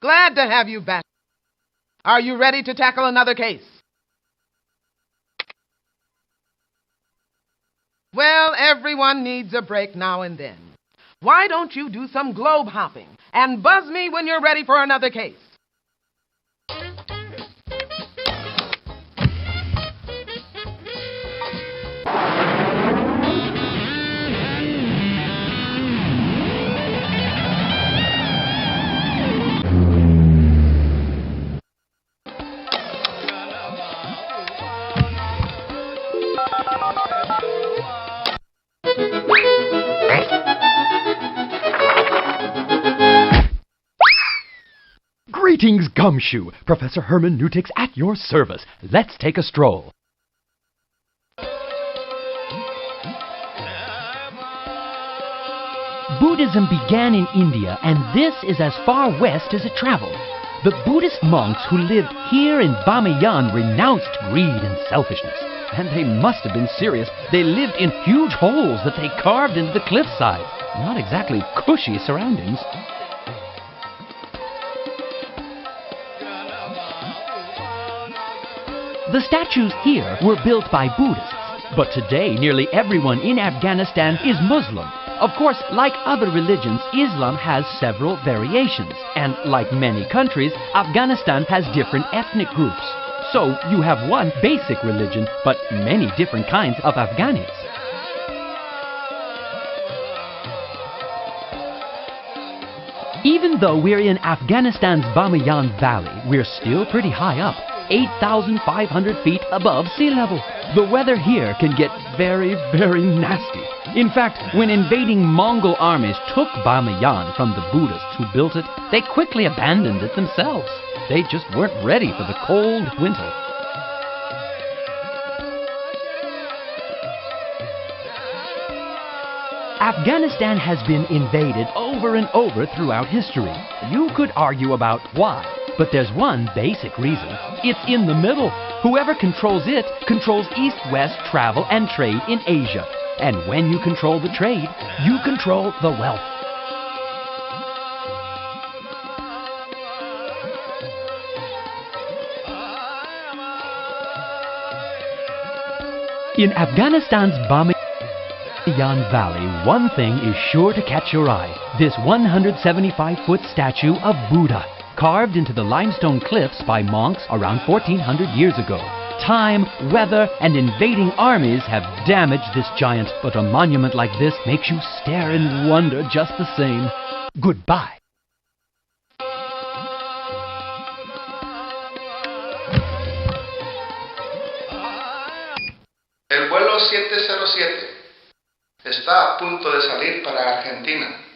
Glad to have you back. Are you ready to tackle another case? Well, everyone needs a break now and then. Why don't you do some globe hopping and buzz me when you're ready for another case? Greetings, Gumshoe. Professor Hermeneutics at your service. Let's take a stroll. Buddhism began in India, and this is as far west as it traveled. The Buddhist monks who lived here in Bamiyan renounced greed and selfishness. And they must have been serious. They lived in huge holes that they carved into the cliffside. Not exactly cushy surroundings. The statues here were built by Buddhists, but today nearly everyone in Afghanistan is Muslim. Of course, like other religions, Islam has several variations, and like many countries, Afghanistan has different ethnic groups. So you have one basic religion, but many different kinds of Afghanis. Even though we're in Afghanistan's Bamiyan Valley, we're still pretty high up. 8,500 feet above sea level. The weather here can get very, very nasty. In fact, when invading Mongol armies took Bamiyan from the Buddhists who built it, they quickly abandoned it themselves. They just weren't ready for the cold winter. Afghanistan has been invaded over and over throughout history. You could argue about why. But there's one basic reason. It's in the middle. Whoever controls it controls east-west travel and trade in Asia. And when you control the trade, you control the wealth. In Afghanistan's Bamiyan Valley, one thing is sure to catch your eye. This 175-foot statue of Buddha, carved into the limestone cliffs by monks around 1400 years ago. Time, weather, and invading armies have damaged this giant, but a monument like this makes you stare in wonder just the same. Goodbye. El vuelo 707 está a punto de salir para Argentina.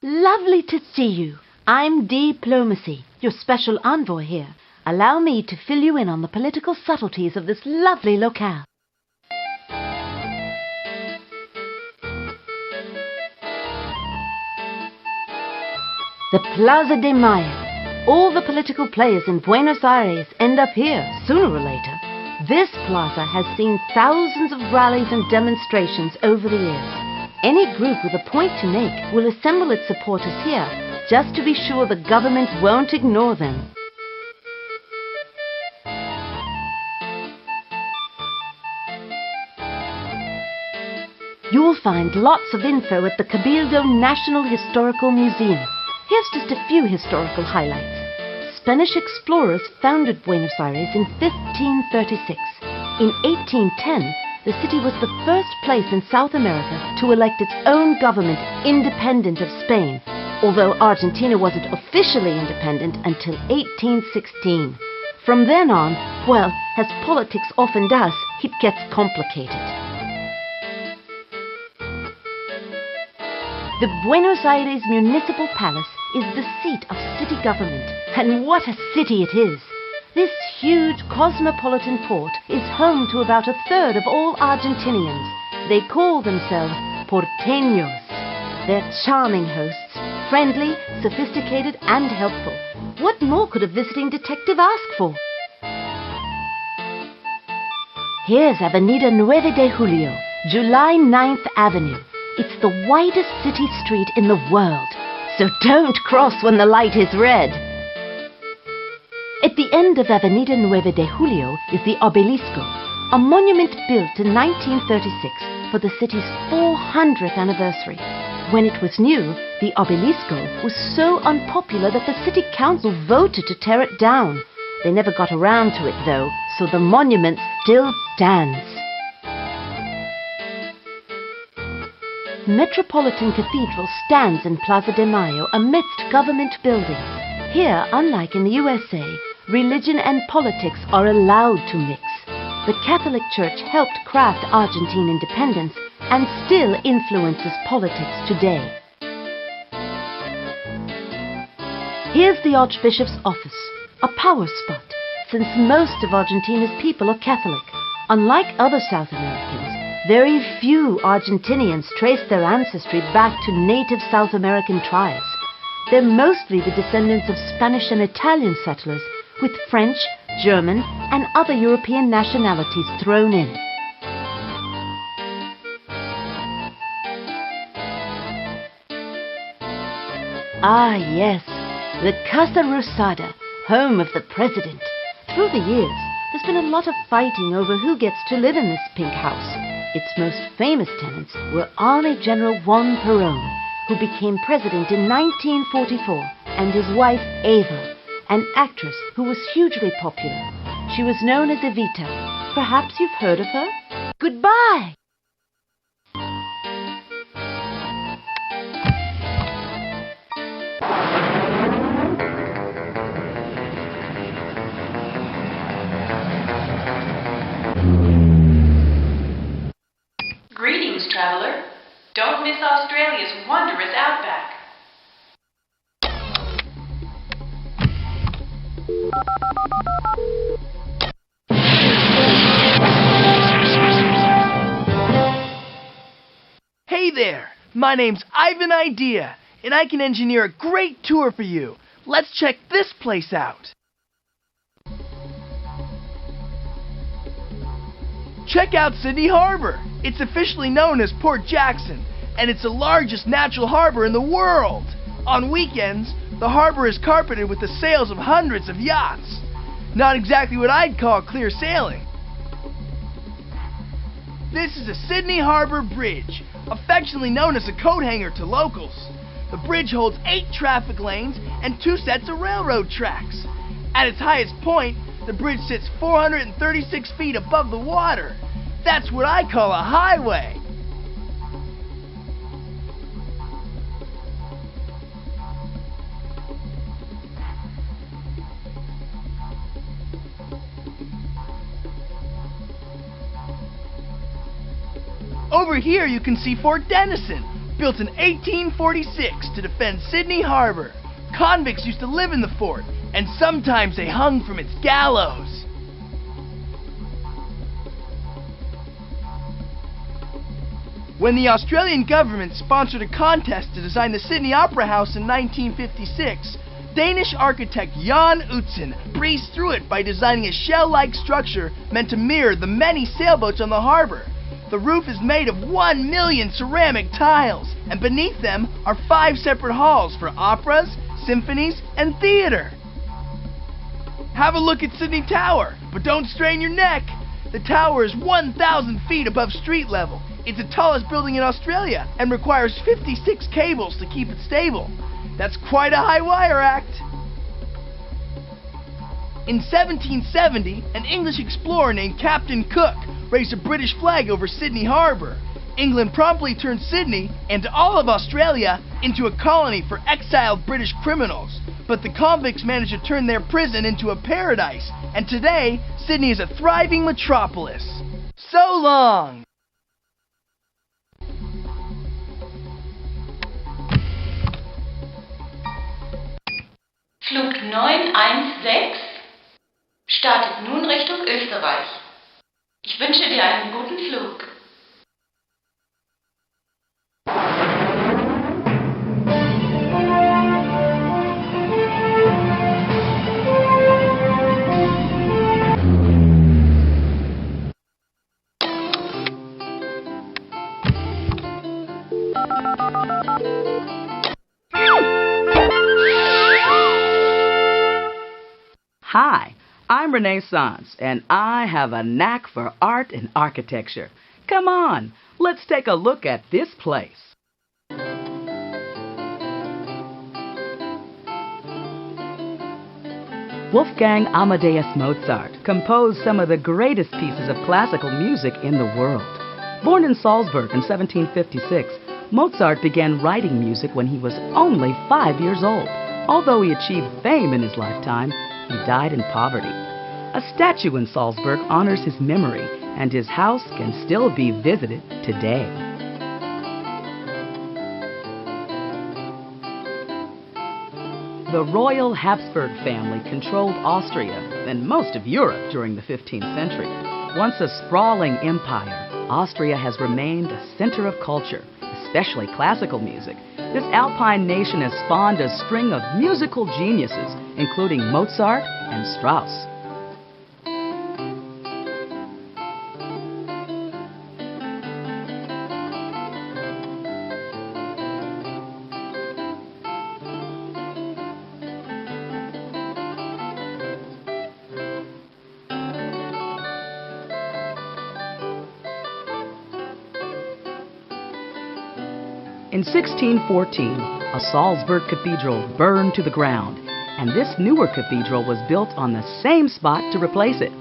Lovely to see you. I'm Diplomacy, your special envoy here. Allow me to fill you in on the political subtleties of this lovely locale. The Plaza de Mayo. All the political players in Buenos Aires end up here, sooner or later. This plaza has seen thousands of rallies and demonstrations over the years. Any group with a point to make will assemble its supporters here, just to be sure the government won't ignore them. You'll find lots of info at the Cabildo National Historical Museum. Here's just a few historical highlights. Spanish explorers founded Buenos Aires in 1536. In 1810, the city was the first place in South America to elect its own government independent of Spain, although Argentina wasn't officially independent until 1816. From then on, well, as politics often does, it gets complicated. The Buenos Aires Municipal Palace is the seat of city government, and what a city it is! This huge cosmopolitan port is home to about a third of all Argentinians. They call themselves porteños. They're charming hosts, friendly, sophisticated, and helpful. What more could a visiting detective ask for? Here's Avenida 9 de Julio, July 9th Avenue. It's the widest city street in the world, so don't cross when the light is red. At the end of Avenida 9 de Julio is the Obelisco, a monument built in 1936 for the city's 400th anniversary. When it was new, the Obelisco was so unpopular that the city council voted to tear it down. They never got around to it, though, so the monument still stands. Metropolitan Cathedral stands in Plaza de Mayo amidst government buildings. Here, unlike in the USA, religion and politics are allowed to mix. The Catholic Church helped craft Argentine independence and still influences politics today. Here's the Archbishop's office, a power spot, since most of Argentina's people are Catholic. Unlike other South Americans, very few Argentinians trace their ancestry back to native South American tribes. They're mostly the descendants of Spanish and Italian settlers, with French, German, and other European nationalities thrown in. Ah, yes, the Casa Rosada, home of the president. Through the years, there's been a lot of fighting over who gets to live in this pink house. Its most famous tenants were Army General Juan Perón, who became president in 1944, and his wife Eva, an actress who was hugely popular. She was known as Evita. Perhaps you've heard of her? Goodbye! Greetings, traveler. Don't miss Australia's wondrous outback. Hey there, my name's Ivan Idea, and I can engineer a great tour for you. Let's check this place out. Check out Sydney Harbour. It's officially known as Port Jackson, and it's the largest natural harbor in the world. On weekends, the harbor is carpeted with the sails of hundreds of yachts. Not exactly what I'd call clear sailing. This is a Sydney Harbour Bridge, affectionately known as a coat hanger to locals. The bridge holds 8 traffic lanes and 2 sets of railroad tracks. At its highest point, the bridge sits 436 feet above the water. That's what I call a highway. Over here you can see Fort Denison, built in 1846 to defend Sydney Harbour. Convicts used to live in the fort, and sometimes they hung from its gallows. When the Australian government sponsored a contest to design the Sydney Opera House in 1956, Danish architect Jan Utzon breezed through it by designing a shell-like structure meant to mirror the many sailboats on the harbour. The roof is made of 1 million ceramic tiles, and beneath them are 5 separate halls for operas, symphonies, and theater. Have a look at Sydney Tower, but don't strain your neck. The tower is 1,000 feet above street level. It's the tallest building in Australia and requires 56 cables to keep it stable. That's quite a high wire act. In 1770, an English explorer named Captain Cook raised a British flag over Sydney Harbour. England promptly turned Sydney and all of Australia into a colony for exiled British criminals. But the convicts managed to turn their prison into a paradise, and today, Sydney is a thriving metropolis. So long! Flug 916 startet nun Richtung Österreich. Ich wünsche dir einen guten Flug. Hi, I'm Renaissance, and I have a knack for art and architecture. Come on, let's take a look at this place. Wolfgang Amadeus Mozart composed some of the greatest pieces of classical music in the world. Born in Salzburg in 1756, Mozart began writing music when he was only 5 years old. Although he achieved fame in his lifetime, he died in poverty. A statue in Salzburg honors his memory, and his house can still be visited today. The royal Habsburg family controlled Austria and most of Europe during the 15th century. Once a sprawling empire, Austria has remained a center of culture, especially classical music. This Alpine nation has spawned a string of musical geniuses, including Mozart and Strauss. In 1614, a Salzburg cathedral burned to the ground, and this newer cathedral was built on the same spot to replace it.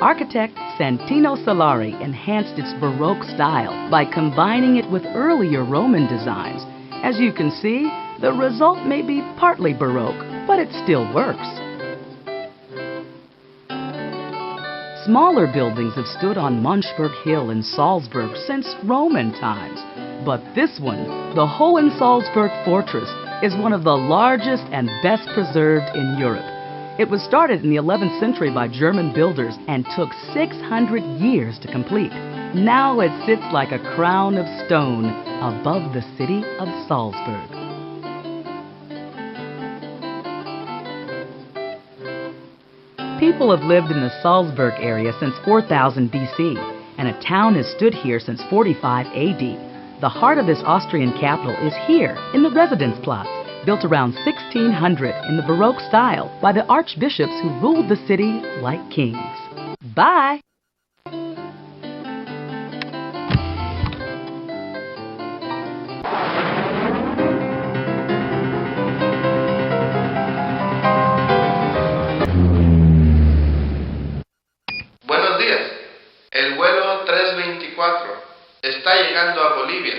Architect Santino Solari enhanced its Baroque style by combining it with earlier Roman designs. As you can see, the result may be partly Baroque, but it still works. Smaller buildings have stood on Mönchberg Hill in Salzburg since Roman times. But this one, the Hohensalzburg Fortress, is one of the largest and best preserved in Europe. It was started in the 11th century by German builders and took 600 years to complete. Now it sits like a crown of stone above the city of Salzburg. People have lived in the Salzburg area since 4000 BC, and a town has stood here since 45 AD. The heart of this Austrian capital is here in the Residenzplatz, built around 1600 in the Baroque style by the archbishops who ruled the city like kings. Bye! Buenos días. El vuelo 324 está llegando a Bolivia.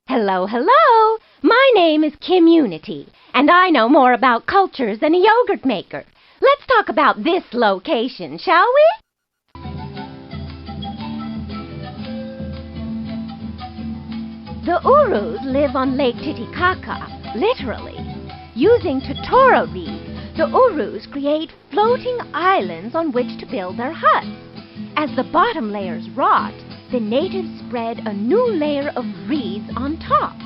Hello, hello. My name is Kim Unity, and I know more about cultures than a yogurt maker. Let's talk about this location, shall we? The Urus live on Lake Titicaca, literally. Using totora reeds, the Urus create floating islands on which to build their huts. As the bottom layers rot, the natives spread a new layer of reeds on top.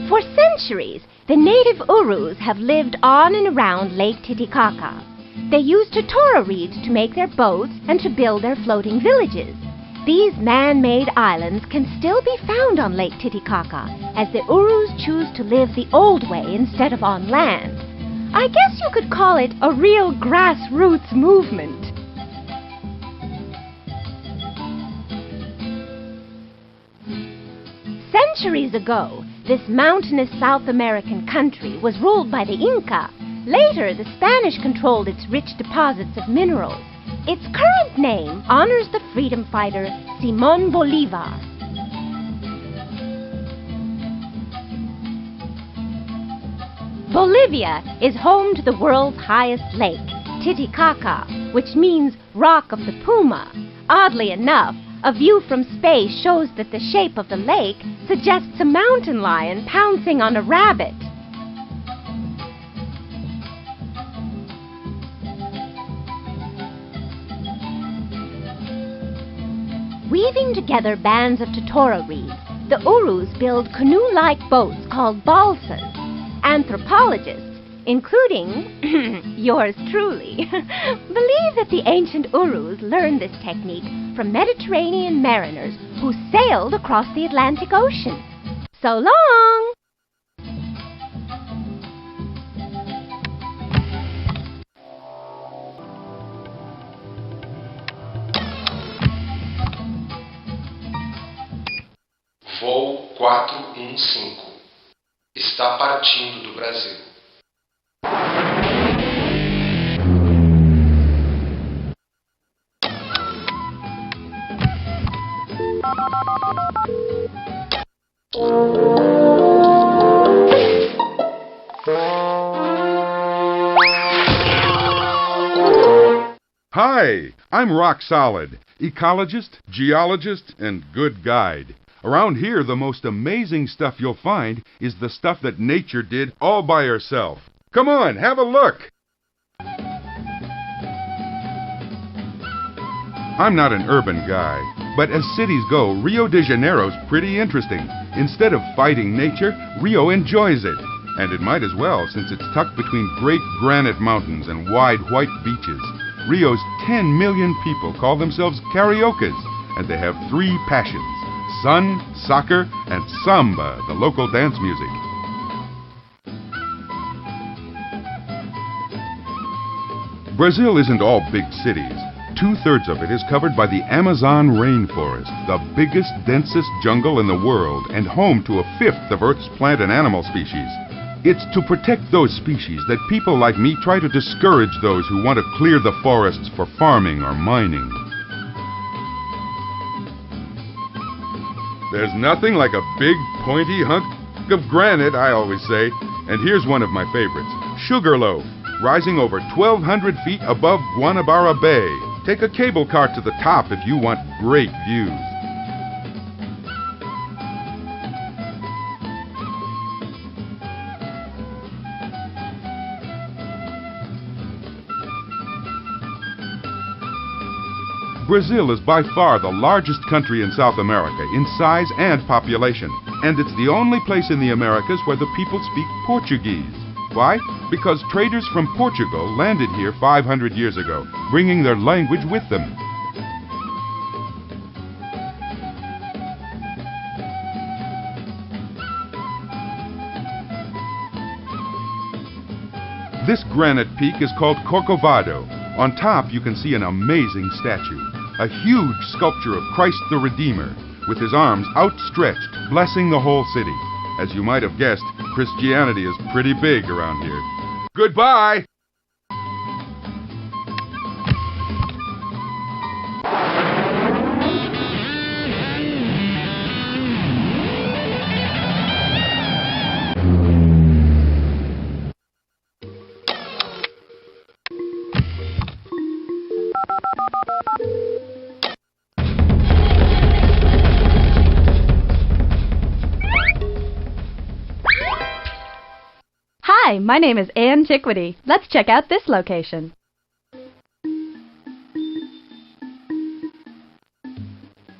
For centuries, the native Urus have lived on and around Lake Titicaca. They use totora reeds to make their boats and to build their floating villages. These man-made islands can still be found on Lake Titicaca, as the Urus choose to live the old way instead of on land. I guess you could call it a real grassroots movement. Centuries ago, this mountainous South American country was ruled by the Inca. Later, the Spanish controlled its rich deposits of minerals. Its current name honors the freedom fighter Simón Bolívar. Bolivia is home to the world's highest lake, Titicaca, which means Rock of the Puma. Oddly enough, a view from space shows that the shape of the lake suggests a mountain lion pouncing on a rabbit. Weaving together bands of totora reeds, the Urus build canoe-like boats called balsas. Anthropologists, including yours truly, believe that the ancient Urus learned this technique from Mediterranean mariners who sailed across the Atlantic Ocean. So long! Voo 415 está partindo do Brasil. Hi, I'm Rock Solid, ecologist, geologist, and good guide. Around here, the most amazing stuff you'll find is the stuff that nature did all by herself. Come on, have a look! I'm not an urban guy, but as cities go, Rio de Janeiro's pretty interesting. Instead of fighting nature, Rio enjoys it. And it might as well, since it's tucked between great granite mountains and wide white beaches. Rio's 10 million people call themselves Cariocas, and they have 3 passions: sun, soccer, and samba, the local dance music. Brazil isn't all big cities. 2/3 of it is covered by the Amazon rainforest, the biggest, densest jungle in the world, and home to 1/5 of Earth's plant and animal species. It's to protect those species that people like me try to discourage those who want to clear the forests for farming or mining. There's nothing like a big, pointy hunk of granite, I always say. And here's one of my favorites, Sugarloaf, rising over 1,200 feet above Guanabara Bay. Take a cable car to the top if you want great views. Brazil is by far the largest country in South America in size and population, and it's the only place in the Americas where the people speak Portuguese. Why? Because traders from Portugal landed here 500 years ago, bringing their language with them. This granite peak is called Corcovado. On top you can see an amazing statue. A huge sculpture of Christ the Redeemer, with his arms outstretched, blessing the whole city. As you might have guessed, Christianity is pretty big around here. Goodbye! Hi, my name is Antiquity. Let's check out this location.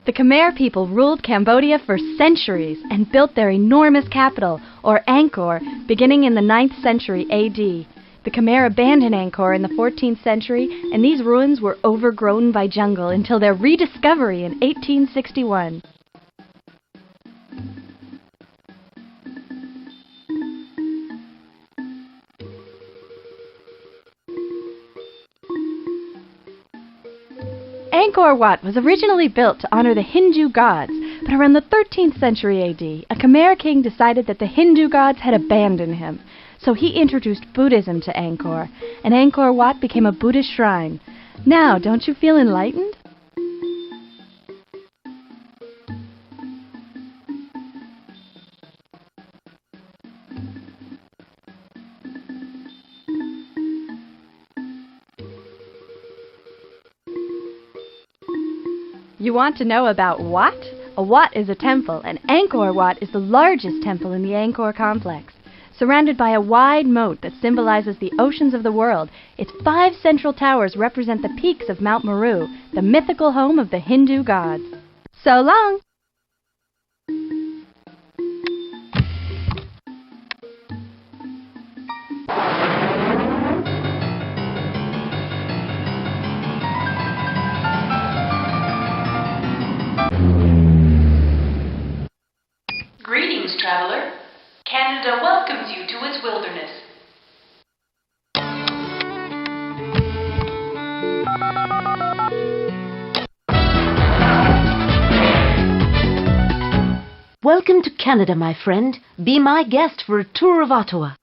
The Khmer people ruled Cambodia for centuries and built their enormous capital, or Angkor, beginning in the 9th century AD. The Khmer abandoned Angkor in the 14th century, and these ruins were overgrown by jungle until their rediscovery in 1861. Angkor Wat was originally built to honor the Hindu gods, but around the 13th century AD, a Khmer king decided that the Hindu gods had abandoned him. So he introduced Buddhism to Angkor, and Angkor Wat became a Buddhist shrine. Now, don't you feel enlightened? You want to know about Wat? A Wat is a temple, and Angkor Wat is the largest temple in the Angkor complex. Surrounded by a wide moat that symbolizes the oceans of the world, its 5 central towers represent the peaks of Mount Meru, the mythical home of the Hindu gods. So long! Greetings, traveler. Canada welcomes you to its wilderness. Welcome to Canada, my friend. Be my guest for a tour of Ottawa.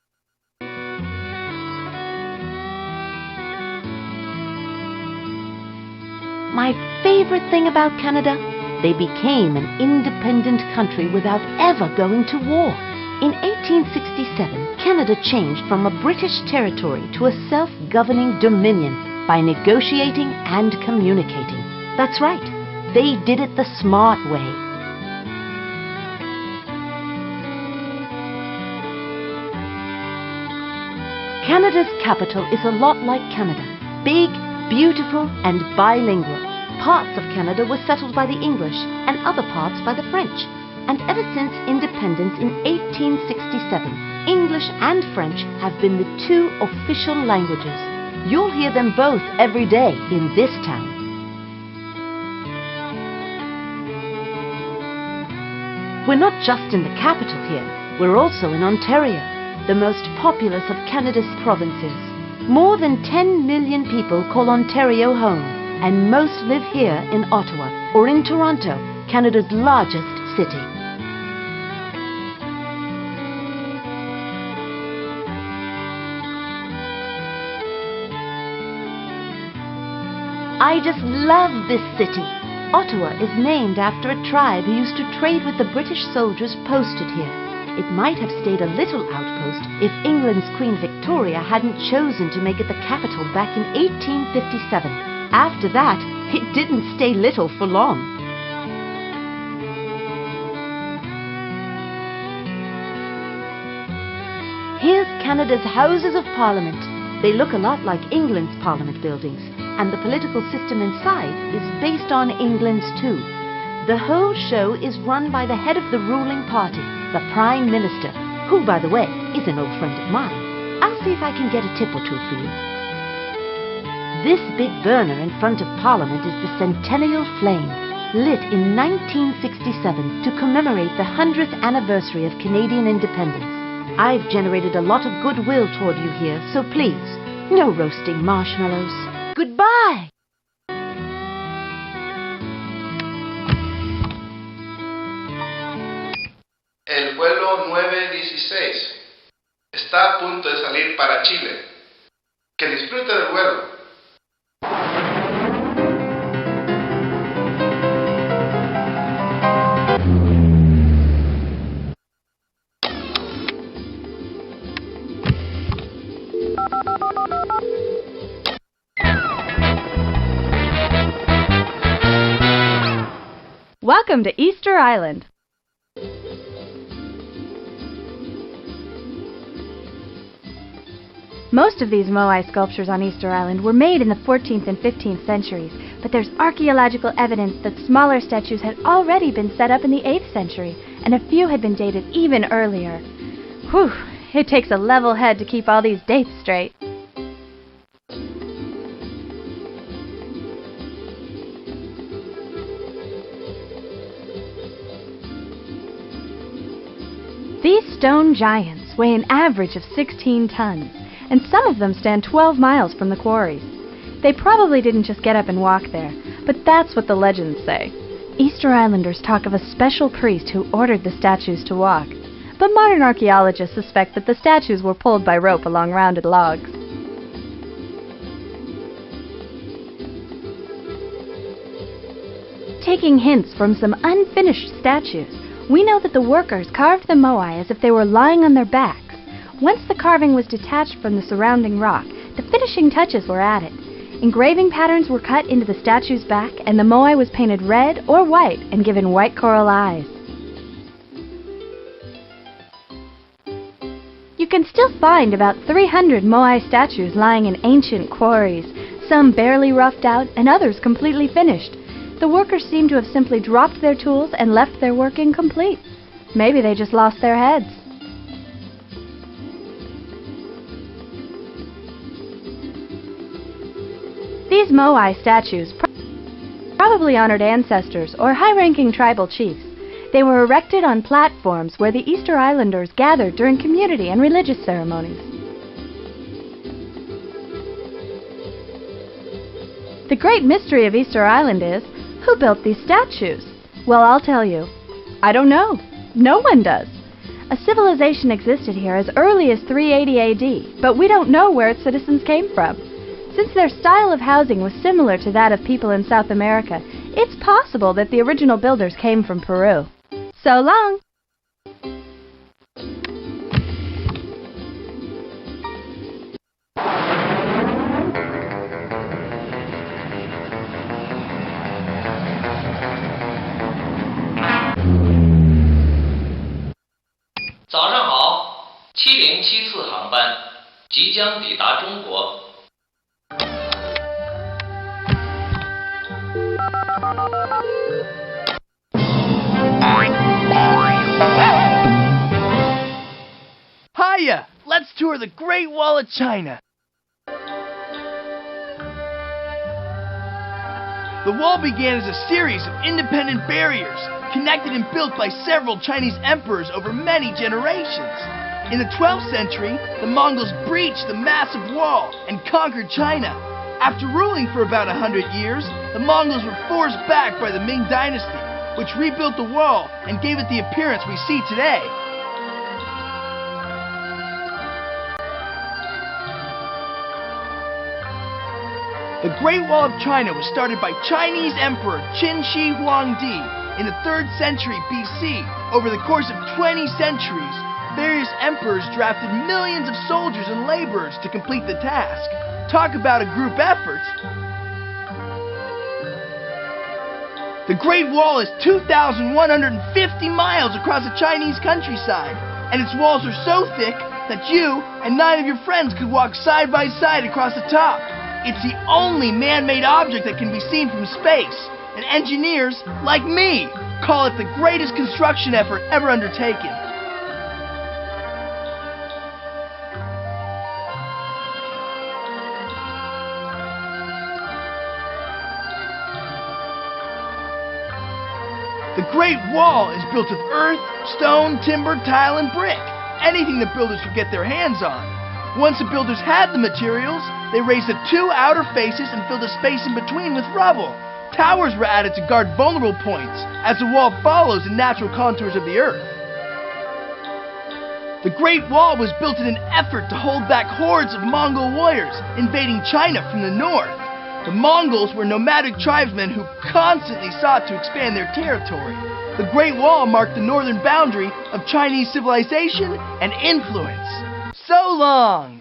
My favorite thing about Canada? They became an independent country without ever going to war. In 1867, Canada changed from a British territory to a self-governing dominion by negotiating and communicating. That's right, they did it the smart way. Canada's capital is a lot like Canada. Big, beautiful, and bilingual. Parts of Canada were settled by the English and other parts by the French. And ever since independence in 1867, English and French have been the 2 official languages. You'll hear them both every day in this town. We're not just in the capital here, we're also in Ontario, the most populous of Canada's provinces. More than 10 million people call Ontario home, and most live here in Ottawa or in Toronto, Canada's largest city. I just love this city. Ottawa is named after a tribe who used to trade with the British soldiers posted here. It might have stayed a little outpost if England's Queen Victoria hadn't chosen to make it the capital back in 1857. After that, it didn't stay little for long. Here's Canada's Houses of Parliament. They look a lot like England's Parliament buildings, and the political system inside is based on England's too. The whole show is run by the head of the ruling party, the Prime Minister, who, by the way, is an old friend of mine. I'll see if I can get a tip or two for you. This big burner in front of Parliament is the Centennial Flame, lit in 1967 to commemorate the 100th anniversary of Canadian independence. I've generated a lot of goodwill toward you here, so please, no roasting marshmallows. Goodbye! El vuelo 916 está a punto de salir para Chile. Que disfrute del vuelo. Welcome to Easter Island. Most of these Moai sculptures on Easter Island were made in the 14th and 15th centuries, but there's archaeological evidence that smaller statues had already been set up in the 8th century, and a few had been dated even earlier. Whew, it takes a level head to keep all these dates straight. These stone giants weigh an average of 16 tons, and some of them stand 12 miles from the quarries. They probably didn't just get up and walk there. but that's what the legends say. Easter Islanders talk of a special priest who ordered the statues to walk, but modern archaeologists suspect that the statues were pulled by rope along rounded logs. Taking hints from some unfinished statues, we know that the workers carved the moai as if they were lying on their backs. Once the carving was detached from the surrounding rock, the finishing touches were added. Engraving patterns were cut into the statue's back, and the moai was painted red or white and given white coral eyes. You can still find about 300 moai statues lying in ancient quarries, some barely roughed out and others completely finished. The workers seem to have simply dropped their tools and left their work incomplete. Maybe they just lost their heads. These moai statues probably honored ancestors or high-ranking tribal chiefs. They were erected on platforms where the Easter Islanders gathered during community and religious ceremonies. The great mystery of Easter Island is, who built these statues? Well, I'll tell you. I don't know. No one does. A civilization existed here as early as 380 AD, but we don't know where its citizens came from. Since their style of housing was similar to that of people in South America, it's possible that the original builders came from Peru. So long! ...7074航班即将抵达中国。Hiya! Let's tour the Great Wall of China. The wall began as a series of independent barriers, connected and built by several Chinese emperors over many generations. In the 12th century, the Mongols breached the massive wall and conquered China. After ruling for about 100 years, the Mongols were forced back by the Ming Dynasty, which rebuilt the wall and gave it the appearance we see today. The Great Wall of China was started by Chinese Emperor Qin Shi Huangdi in the 3rd century BC. Over the course of 20 centuries, various emperors drafted millions of soldiers and laborers to complete the task. Talk about a group effort. The Great Wall is 2,150 miles across the Chinese countryside, and its walls are so thick that you and 9 of your friends could walk side by side across the top. It's the only man-made object that can be seen from space, and engineers, like me, call it the greatest construction effort ever undertaken. The Great Wall is built of earth, stone, timber, tile, and brick. Anything the builders could get their hands on. Once the builders had the materials, they raised the 2 outer faces and filled the space in between with rubble. Towers were added to guard vulnerable points, as the wall follows the natural contours of the earth. The Great Wall was built in an effort to hold back hordes of Mongol warriors invading China from the north. The Mongols were nomadic tribesmen who constantly sought to expand their territory. The Great Wall marked the northern boundary of Chinese civilization and influence. So long!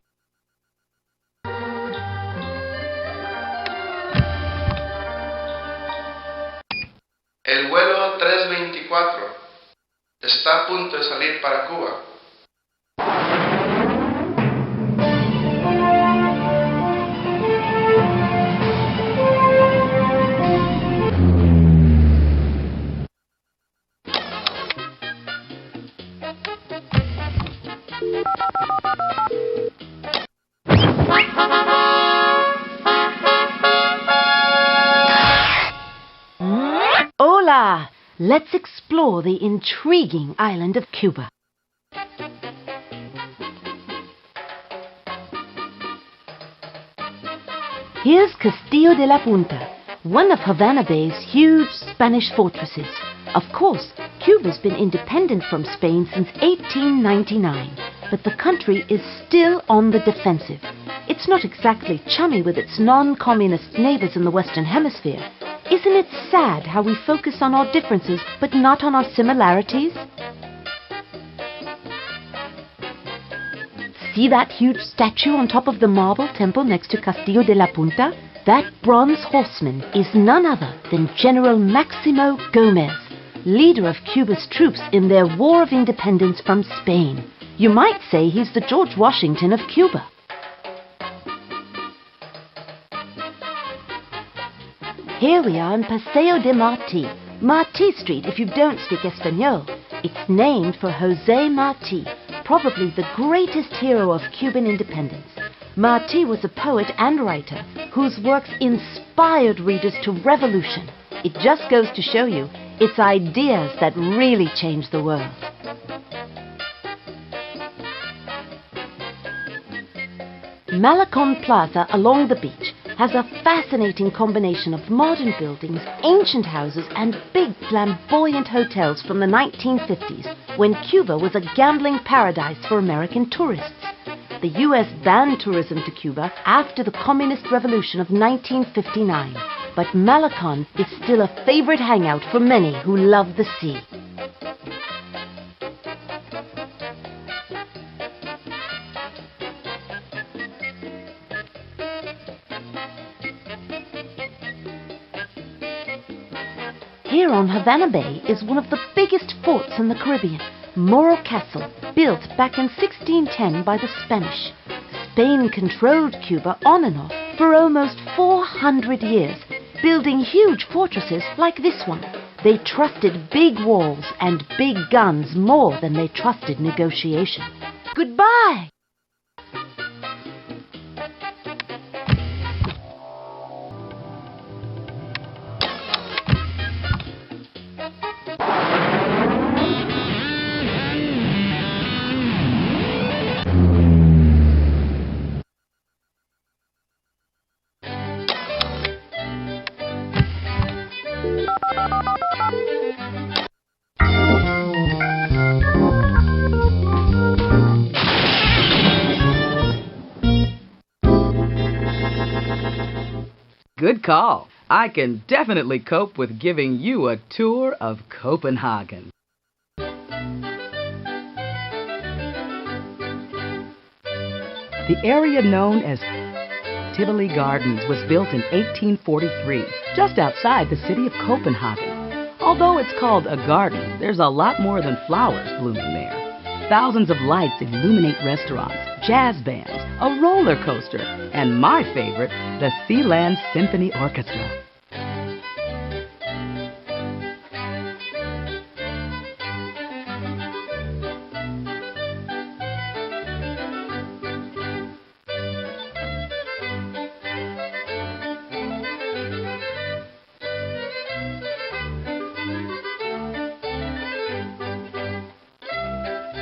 El vuelo 324 está a punto de salir para Cuba. Hola! Let's explore the intriguing island of Cuba. Here's Castillo de la Punta, one of Havana Bay's huge Spanish fortresses. Of course, Cuba's been independent from Spain since 1899, but the country is still on the defensive. It's not exactly chummy with its non-communist neighbors in the Western Hemisphere. Isn't it sad how we focus on our differences but not on our similarities? See that huge statue on top of the marble temple next to Castillo de la Punta? That bronze horseman is none other than General Maximo Gomez, leader of Cuba's troops in their War of Independence from Spain. You might say he's the George Washington of Cuba. Here we are in Paseo de Martí, Martí Street if you don't speak Espanol. It's named for José Martí, probably the greatest hero of Cuban independence. Martí was a poet and writer whose works inspired readers to revolution. It just goes to show you, it's ideas that really change the world. Malecon Plaza along the beach has a fascinating combination of modern buildings, ancient houses, and big flamboyant hotels from the 1950s, when Cuba was a gambling paradise for American tourists. The U.S. banned tourism to Cuba after the Communist Revolution of 1959, but Malecon is still a favorite hangout for many who love the sea. Here on Havana Bay is one of the biggest forts in the Caribbean, Morro Castle, built back in 1610 by the Spanish. Spain controlled Cuba on and off for almost 400 years, building huge fortresses like this one. They trusted big walls and big guns more than they trusted negotiation. Goodbye! Good call. I can definitely cope with giving you a tour of Copenhagen. The area known as Tivoli Gardens was built in 1843, just outside the city of Copenhagen. Although it's called a garden, there's a lot more than flowers blooming there. Thousands of lights illuminate restaurants, jazz bands, a roller coaster, and my favorite, the Sealand Symphony Orchestra.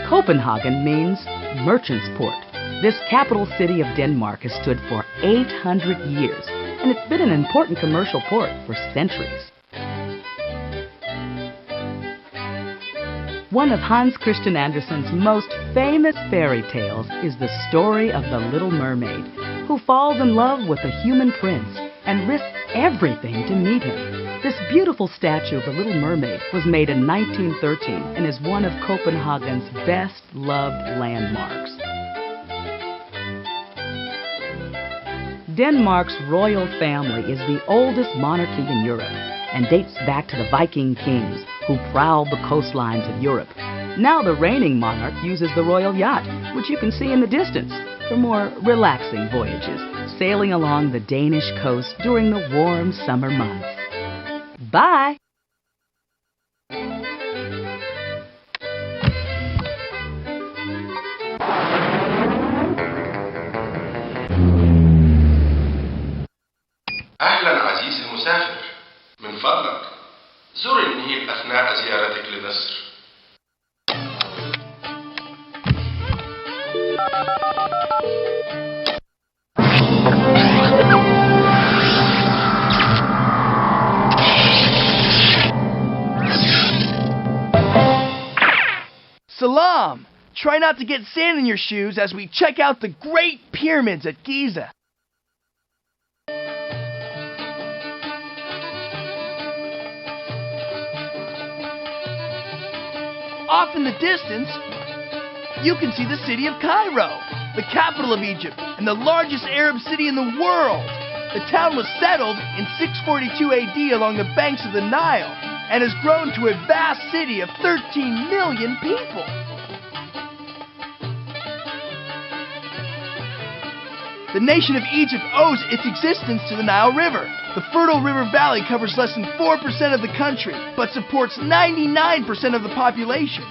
Copenhagen means merchant's port. This capital city of Denmark has stood for 800 years, and it's been an important commercial port for centuries. One of Hans Christian Andersen's most famous fairy tales is the story of the Little Mermaid, who falls in love with a human prince and risks everything to meet him. This beautiful statue of the Little Mermaid was made in 1913 and is one of Copenhagen's best-loved landmarks. Denmark's royal family is the oldest monarchy in Europe and dates back to the Viking kings who prowled the coastlines of Europe. Now the reigning monarch uses the royal yacht, which you can see in the distance, for more relaxing voyages, sailing along the Danish coast during the warm summer months. Bye! أهلا عزيزي المسافر، من فضلك زر النيل أثناء زيارتك لمصر. Salam! Try not to get sand in your shoes as we check out the Great Pyramids at Giza. Off in the distance, you can see the city of Cairo, the capital of Egypt and the largest Arab city in the world. The town was settled in 642 AD along the banks of the Nile and has grown to a vast city of 13 million people. The nation of Egypt owes its existence to the Nile River. The fertile river valley covers less than 4% of the country, but supports 99% of the population.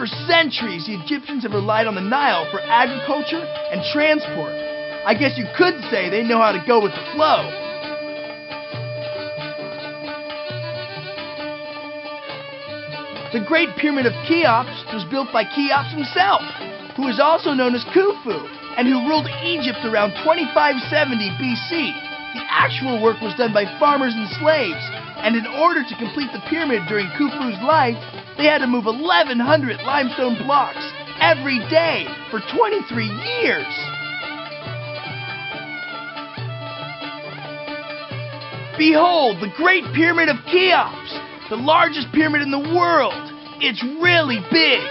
For centuries, the Egyptians have relied on the Nile for agriculture and transport. I guess you could say they know how to go with the flow. The Great Pyramid of Cheops was built by Cheops himself, who is also known as Khufu, and who ruled Egypt around 2570 BC. The actual work was done by farmers and slaves, and in order to complete the pyramid during Khufu's life, they had to move 1,100 limestone blocks every day for 23 years. Behold, the Great Pyramid of Cheops, the largest pyramid in the world. It's really big,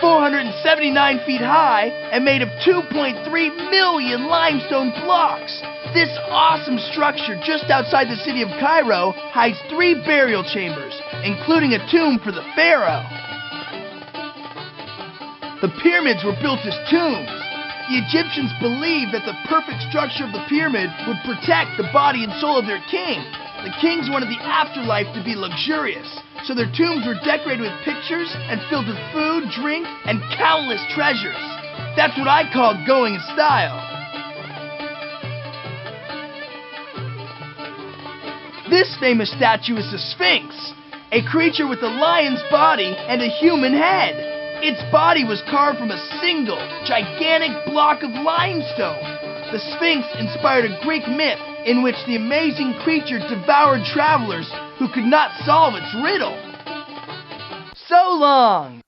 479 feet high, and made of 2.3 million limestone blocks. This awesome structure just outside the city of Cairo hides 3 burial chambers, including a tomb for the pharaoh. The pyramids were built as tombs. The Egyptians believed that the perfect structure of the pyramid would protect the body and soul of their king. The kings wanted the afterlife to be luxurious, so their tombs were decorated with pictures and filled with food, drink, and countless treasures. That's what I call going in style. This famous statue is the Sphinx, a creature with a lion's body and a human head. Its body was carved from a single, gigantic block of limestone. The Sphinx inspired a Greek myth in which the amazing creature devoured travelers who could not solve its riddle. So long!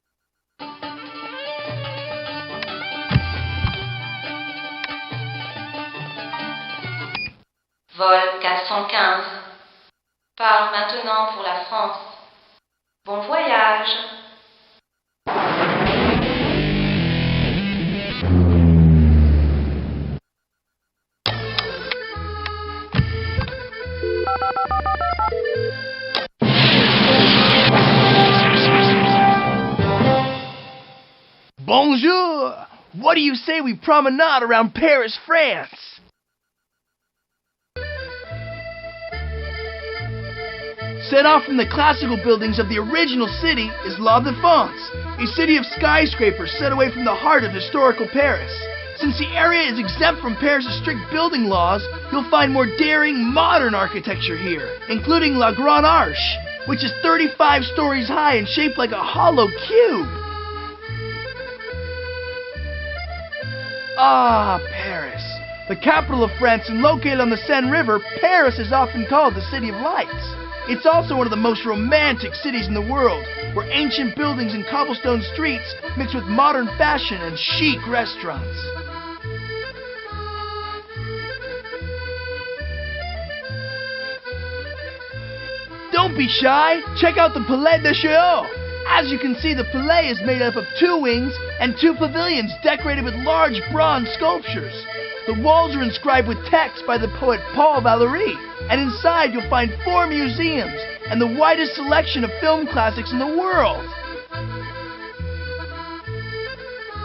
Vol 415. Part maintenant pour la France. Bon voyage. Bonjour! What do you say we promenade around Paris, France? Set off from the classical buildings of the original city is La Défense, a city of skyscrapers set away from the heart of historical Paris. Since the area is exempt from Paris' strict building laws, you'll find more daring, modern architecture here, including La Grande Arche, which is 35 stories high and shaped like a hollow cube. Ah, Paris. The capital of France and located on the Seine River, Paris is often called the City of Lights. It's also one of the most romantic cities in the world, where ancient buildings and cobblestone streets mix with modern fashion and chic restaurants. Don't be shy! Check out the Palais de Chaillot! As you can see, the Palais is made up of 2 wings and 2 pavilions decorated with large bronze sculptures. The walls are inscribed with text by the poet Paul Valéry, and inside you'll find 4 museums and the widest selection of film classics in the world.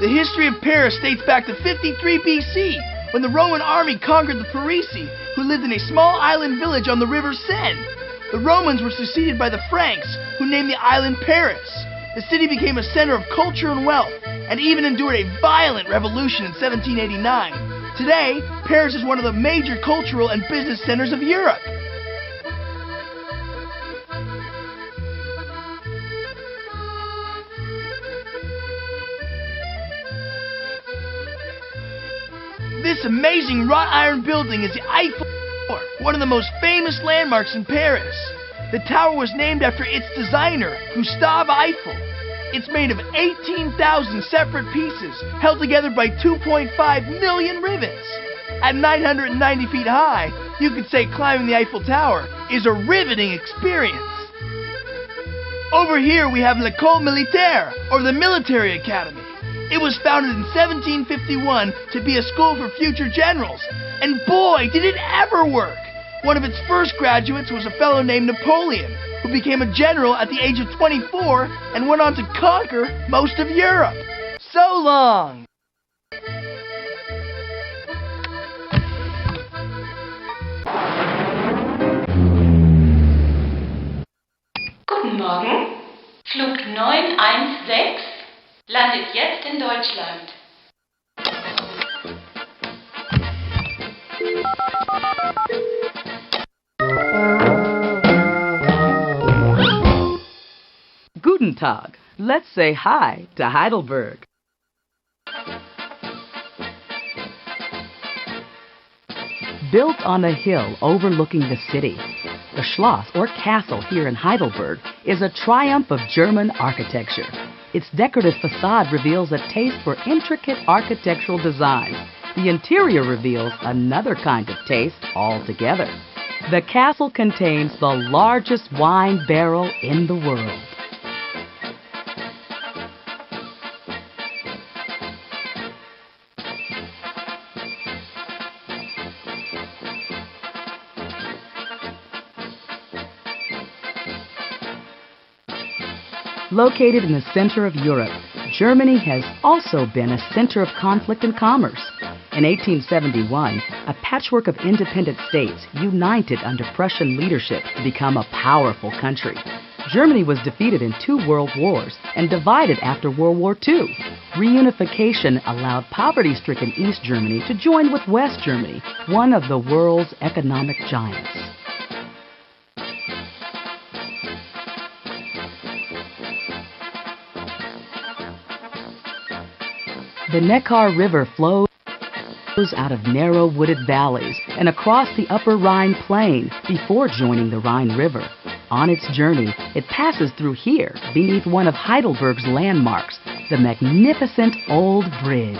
The history of Paris dates back to 53 BC, when the Roman army conquered the Parisi, who lived in a small island village on the river Seine. The Romans were succeeded by the Franks, who named the island Paris. The city became a center of culture and wealth, and even endured a violent revolution in 1789. Today, Paris is one of the major cultural and business centers of Europe. This amazing wrought iron building is the Eiffel Tower, one of the most famous landmarks in Paris. The tower was named after its designer, Gustave Eiffel. It's made of 18,000 separate pieces held together by 2.5 million rivets. At 990 feet high, you could say climbing the Eiffel Tower is a riveting experience. Over here we have l'École Militaire, or the Military Academy. It was founded in 1751 to be a school for future generals. And boy, did it ever work! One of its first graduates was a fellow named Napoleon, who became a general at the age of 24 and went on to conquer most of Europe. So long! Guten Morgen. Flug 916 landet jetzt in Deutschland. Guten Tag. Let's say hi to Heidelberg. Built on a hill overlooking the city, the Schloss, or castle here in Heidelberg, is a triumph of German architecture. Its decorative facade reveals a taste for intricate architectural designs. The interior reveals another kind of taste altogether. The castle contains the largest wine barrel in the world. Located in the center of Europe, Germany has also been a center of conflict and commerce. In 1871, a patchwork of independent states united under Prussian leadership to become a powerful country. Germany was defeated in 2 world wars and divided after World War II. Reunification allowed poverty-stricken East Germany to join with West Germany, one of the world's economic giants. The Neckar River flows out of narrow wooded valleys and across the upper Rhine plain before joining the Rhine River. On its journey, it passes through here beneath one of Heidelberg's landmarks, the magnificent Old Bridge.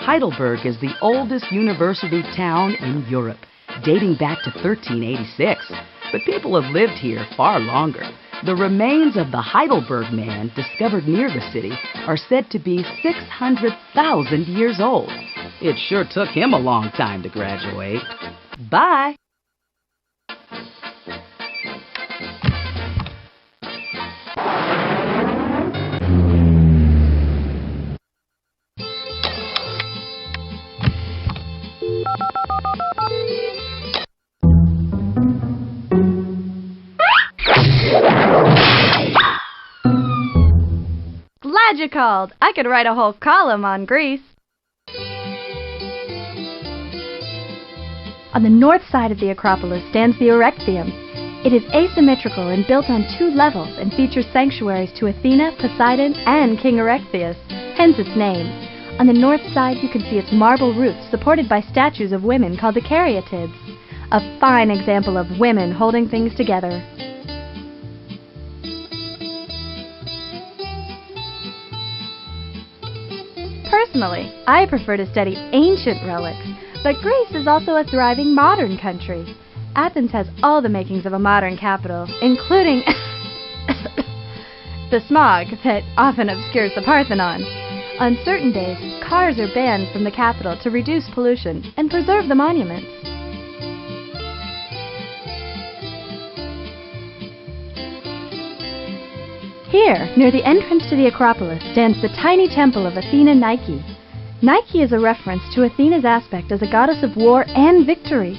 Heidelberg is the oldest university town in Europe, dating back to 1386, but people have lived here far longer. The remains of the Heidelberg man discovered near the city are said to be 600,000 years old. It sure took him a long time to graduate. Bye! Glad you called. I could write a whole column on Greece. On the north side of the Acropolis stands the Erechtheum. It is asymmetrical and built on 2 levels and features sanctuaries to Athena, Poseidon, and King Erechtheus, hence its name. On the north side you can see its marble roofs supported by statues of women called the Caryatids, a fine example of women holding things together. Personally, I prefer to study ancient relics, but Greece is also a thriving modern country. Athens has all the makings of a modern capital, including the smog that often obscures the Parthenon. On certain days, cars are banned from the capital to reduce pollution and preserve the monuments. Here, near the entrance to the Acropolis, stands the tiny temple of Athena Nike. Nike is a reference to Athena's aspect as a goddess of war and victory.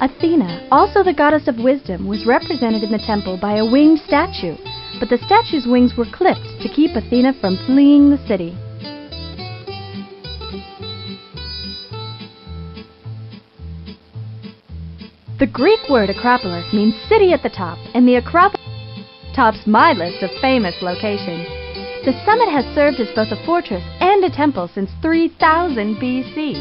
Athena, also the goddess of wisdom, was represented in the temple by a winged statue, but the statue's wings were clipped to keep Athena from fleeing the city. The Greek word Acropolis means city at the top, and the Acropolis tops my list of famous locations. The summit has served as both a fortress and a temple since 3000 BC.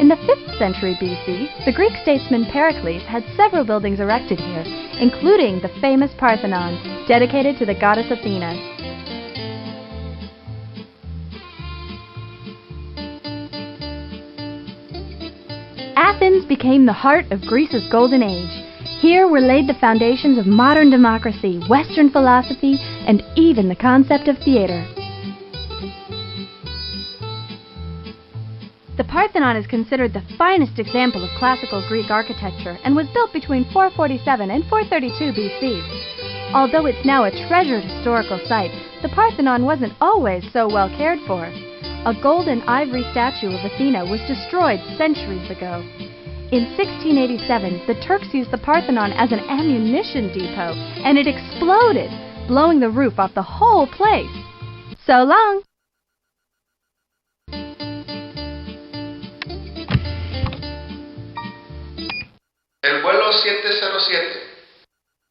In the 5th century BC, the Greek statesman Pericles had several buildings erected here, including the famous Parthenon, dedicated to the goddess Athena. Athens became the heart of Greece's golden age. Here were laid the foundations of modern democracy, Western philosophy, and even the concept of theater. The Parthenon is considered the finest example of classical Greek architecture and was built between 447 and 432 BC. Although it's now a treasured historical site, the Parthenon wasn't always so well cared for. A gold and ivory statue of Athena was destroyed centuries ago. In 1687, the Turks used the Parthenon as an ammunition depot, and it exploded, blowing the roof off the whole place. So long! El vuelo 707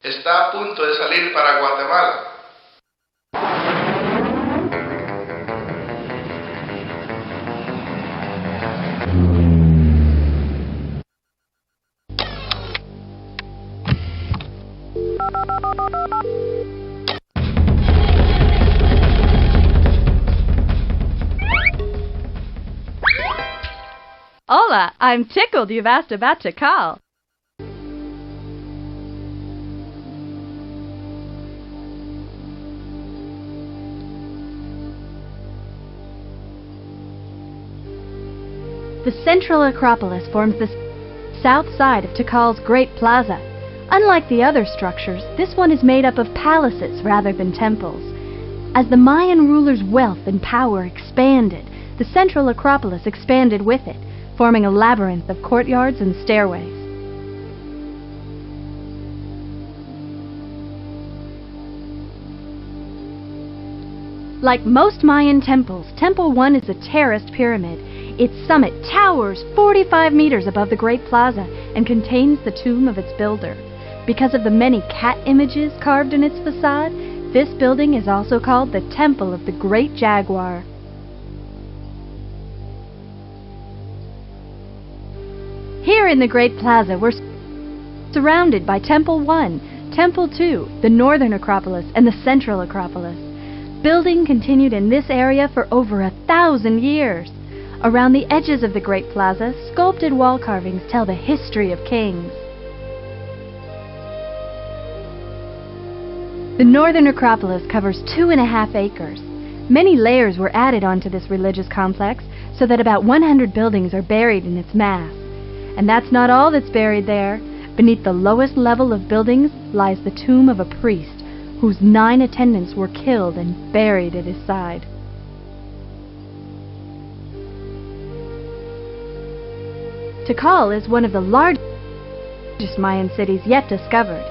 está a punto de salir para Guatemala. Hola, I'm tickled you've asked about Tikal. The central Acropolis forms the south side of Tikal's Great Plaza. Unlike the other structures, this one is made up of palaces rather than temples. As the Mayan rulers' wealth and power expanded, the central Acropolis expanded with it, forming a labyrinth of courtyards and stairways. Like most Mayan temples, Temple 1 is a terraced pyramid. Its summit towers 45 meters above the Great Plaza and contains the tomb of its builder. Because of the many cat images carved in its facade, this building is also called the Temple of the Great Jaguar. Here in the Great Plaza, we're surrounded by Temple 1, Temple 2, the Northern Acropolis, and the Central Acropolis. Building continued in this area for over 1,000 years. Around the edges of the Great Plaza, sculpted wall carvings tell the history of kings. The Northern Acropolis covers 2.5 acres. Many layers were added onto this religious complex so that about 100 buildings are buried in its mass. And that's not all that's buried there. Beneath the lowest level of buildings lies the tomb of a priest, whose 9 attendants were killed and buried at his side. Tikal is one of the largest Mayan cities yet discovered.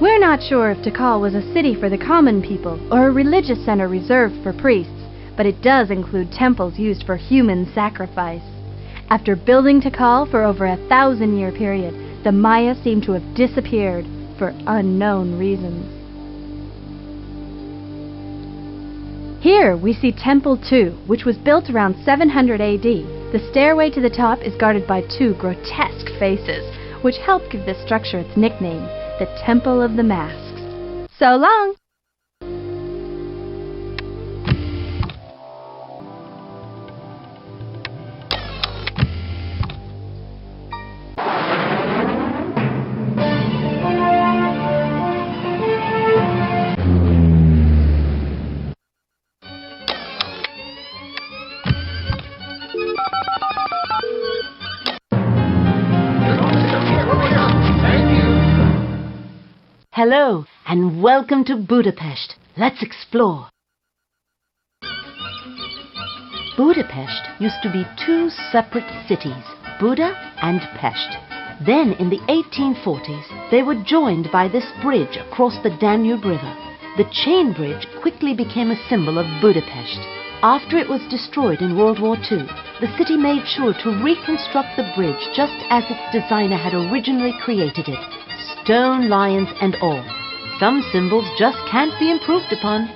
We're not sure if Tikal was a city for the common people or a religious center reserved for priests, but it does include temples used for human sacrifice. After building Tikal for over 1,000-year period, the Maya seem to have disappeared for unknown reasons. Here we see Temple 2, which was built around 700 AD. The stairway to the top is guarded by 2 grotesque faces, which help give this structure its nickname, the Temple of the Masks. So long! Hello, and welcome to Budapest. Let's explore. Budapest used to be 2 separate cities, Buda and Pest. Then, in the 1840s, they were joined by this bridge across the Danube River. The chain bridge quickly became a symbol of Budapest. After it was destroyed in World War II, the city made sure to reconstruct the bridge just as its designer had originally created it. Stone lions and all. Some symbols just can't be improved upon.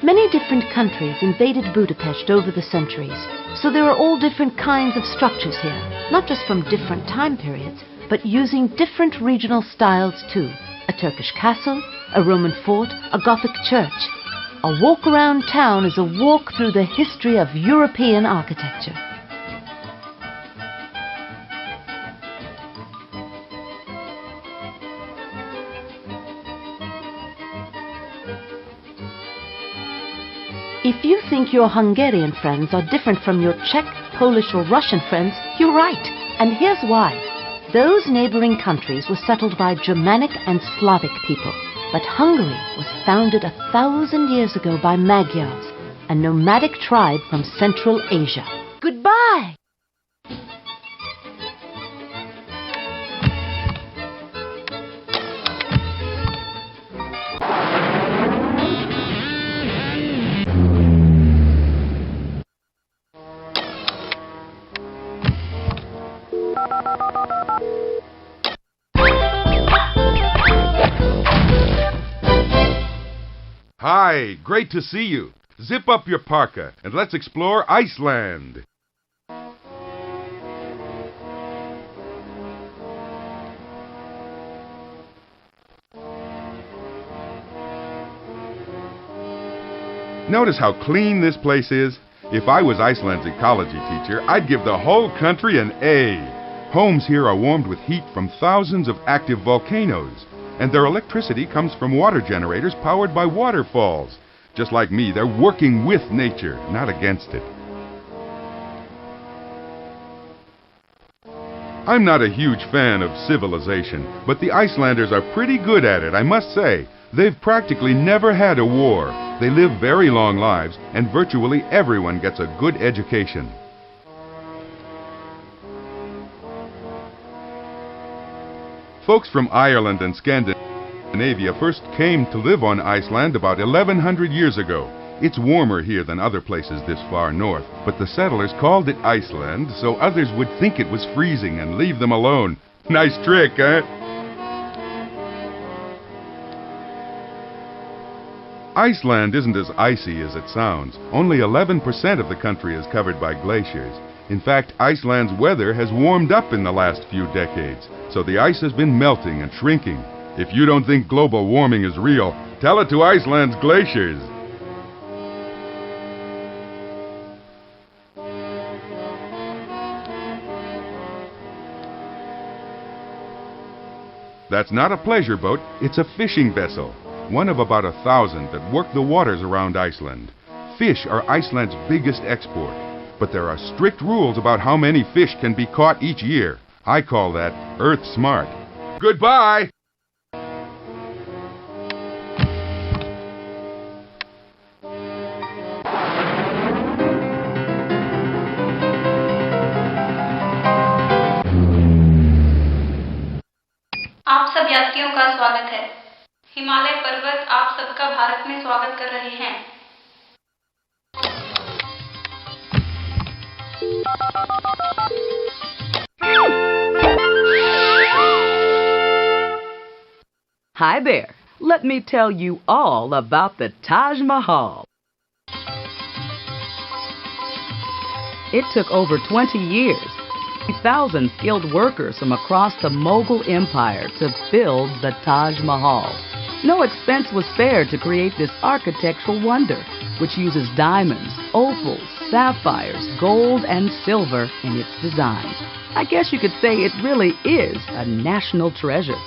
Many different countries invaded Budapest over the centuries, so there are all different kinds of structures here, not just from different time periods, but using different regional styles too. A Turkish castle, a Roman fort, a Gothic church. A walk around town is a walk through the history of European architecture. If you think your Hungarian friends are different from your Czech, Polish or Russian friends, you're right. And here's why. Those neighboring countries were settled by Germanic and Slavic people. But Hungary was founded 1,000 years ago by Magyars, a nomadic tribe from Central Asia. Goodbye! Hi, great to see you. Zip up your parka and let's explore Iceland. Notice how clean this place is? If I was Iceland's ecology teacher, I'd give the whole country an A. Homes here are warmed with heat from thousands of active volcanoes, and their electricity comes from water generators powered by waterfalls. Just like me, they're working with nature, not against it. I'm not a huge fan of civilization, but the Icelanders are pretty good at it, I must say. They've practically never had a war. They live very long lives, and virtually everyone gets a good education. Folks from Ireland and Scandinavia first came to live on Iceland about 1,100 years ago. It's warmer here than other places this far north, but the settlers called it Iceland so others would think it was freezing and leave them alone. Nice trick, eh? Iceland isn't as icy as it sounds. Only 11% of the country is covered by glaciers. In fact, Iceland's weather has warmed up in the last few decades, so the ice has been melting and shrinking. If you don't think global warming is real, tell it to Iceland's glaciers. That's not a pleasure boat, it's a fishing vessel, one of about 1,000 that work the waters around Iceland. Fish are Iceland's biggest export. But there are strict rules about how many fish can be caught each year. I call that Earth Smart. Goodbye! आप सब यात्रियों का स्वागत है। हिमालय पर्वत आप सबका भारत में स्वागत कर रहे हैं। Hi there. Let me tell you all about the Taj Mahal. It took over 20 years, 1,000 skilled workers from across the Mughal Empire to build the Taj Mahal. No expense was spared to create this architectural wonder, which uses diamonds, opals, sapphires, gold, and silver in its design. I guess you could say it really is a national treasure.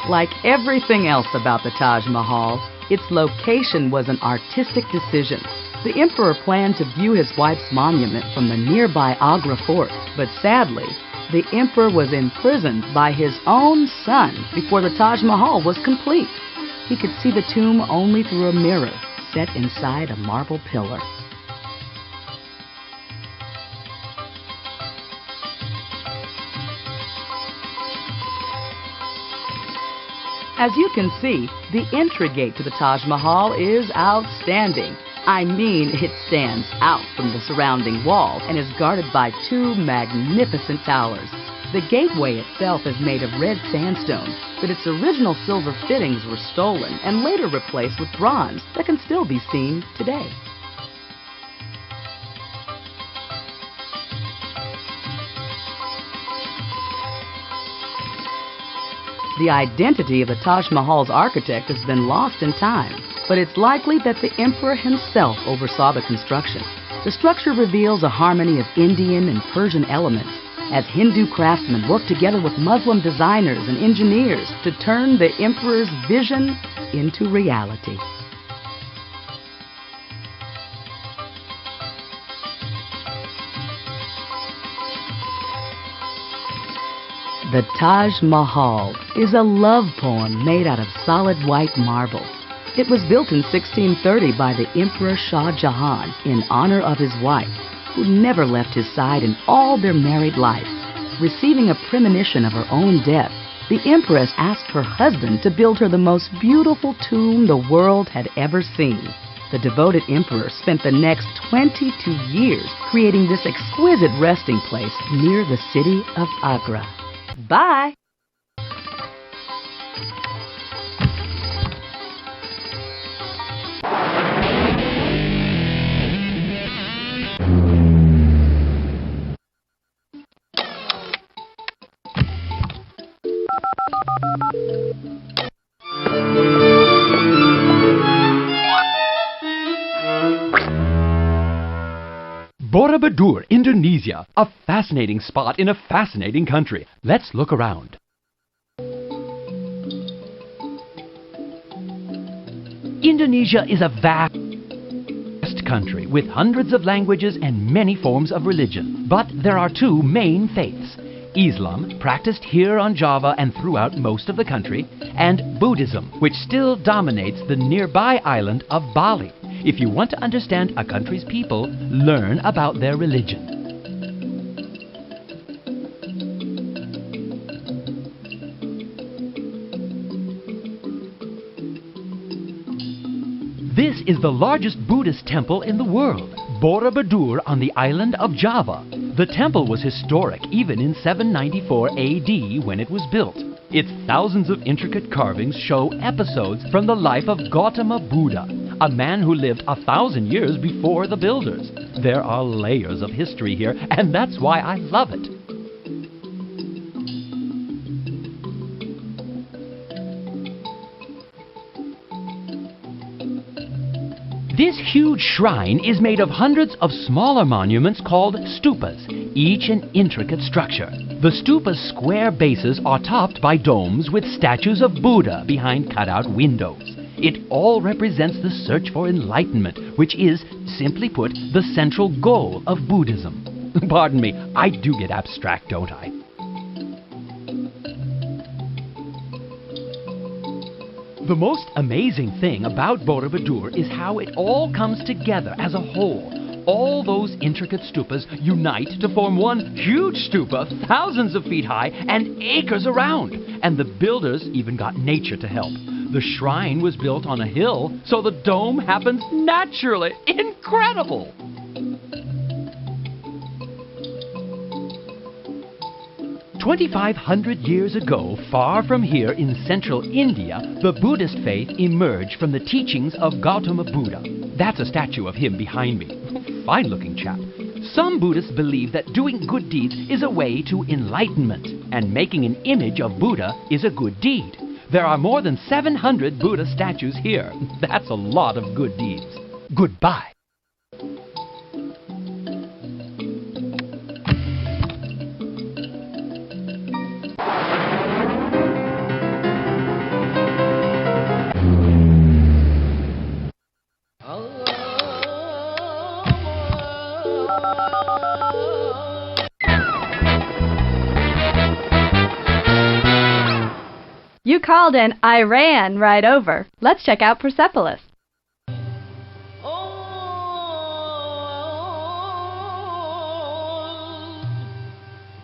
Like everything else about the Taj Mahal, its location was an artistic decision. The emperor planned to view his wife's monument from the nearby Agra fort, but sadly, the emperor was imprisoned by his own son before the Taj Mahal was complete. He could see the tomb only through a mirror set inside a marble pillar. As you can see, the entry gate to the Taj Mahal is outstanding. I mean, it stands out from the surrounding wall and is guarded by two magnificent towers. The gateway itself is made of red sandstone, but its original silver fittings were stolen and later replaced with bronze that can still be seen today. The identity of the Taj Mahal's architect has been lost in time, but it's likely that the emperor himself oversaw the construction. The structure reveals a harmony of Indian and Persian elements as Hindu craftsmen work together with Muslim designers and engineers to turn the emperor's vision into reality. The Taj Mahal is a love poem made out of solid white marble. It was built in 1630 by the Emperor Shah Jahan in honor of his wife, who never left his side in all their married life. Receiving a premonition of her own death, the Empress asked her husband to build her the most beautiful tomb the world had ever seen. The devoted emperor spent the next 22 years creating this exquisite resting place near the city of Agra. Bye! Borobudur, Indonesia, a fascinating spot in a fascinating country. Let's look around. Indonesia is a vast country with hundreds of languages and many forms of religion. But there are two main faiths: Islam, practiced here on Java and throughout most of the country, and Buddhism, which still dominates the nearby island of Bali. If you want to understand a country's people, learn about their religion. This is the largest Buddhist temple in the world, Borobudur on the island of Java. The temple was historic even in 794 AD when it was built. Its thousands of intricate carvings show episodes from the life of Gautama Buddha, a man who lived 1,000 years before the builders. There are layers of history here, and that's why I love it. This huge shrine is made of hundreds of smaller monuments called stupas, each an intricate structure. The stupa's square bases are topped by domes with statues of Buddha behind cutout windows. It all represents the search for enlightenment, which is, simply put, the central goal of Buddhism. Pardon me, I do get abstract, don't I? The most amazing thing about Borobudur is how it all comes together as a whole. All those intricate stupas unite to form one huge stupa thousands of feet high and acres around. And the builders even got nature to help. The shrine was built on a hill, so the dome happens naturally. Incredible! "2,500 years ago, far from here in central India, the Buddhist faith emerged from the teachings of Gautama Buddha." That's a statue of him behind me. Fine-looking chap. Some Buddhists believe that doing good deeds is a way to enlightenment, and making an image of Buddha is a good deed. There are more than 700 Buddha statues here. That's a lot of good deeds. Goodbye. You called and I ran right over. Let's check out Persepolis.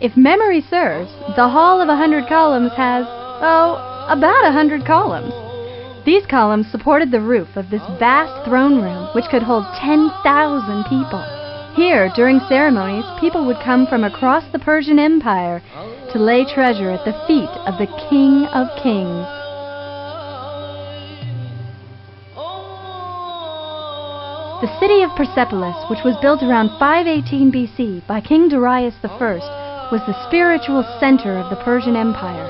If memory serves, the Hall of 100 Columns has, about 100 columns. These columns supported the roof of this vast throne room, which could hold 10,000 people. Here, during ceremonies, people would come from across the Persian Empire to lay treasure at the feet of the King of Kings. The city of Persepolis, which was built around 518 BC by King Darius I, was the spiritual center of the Persian Empire.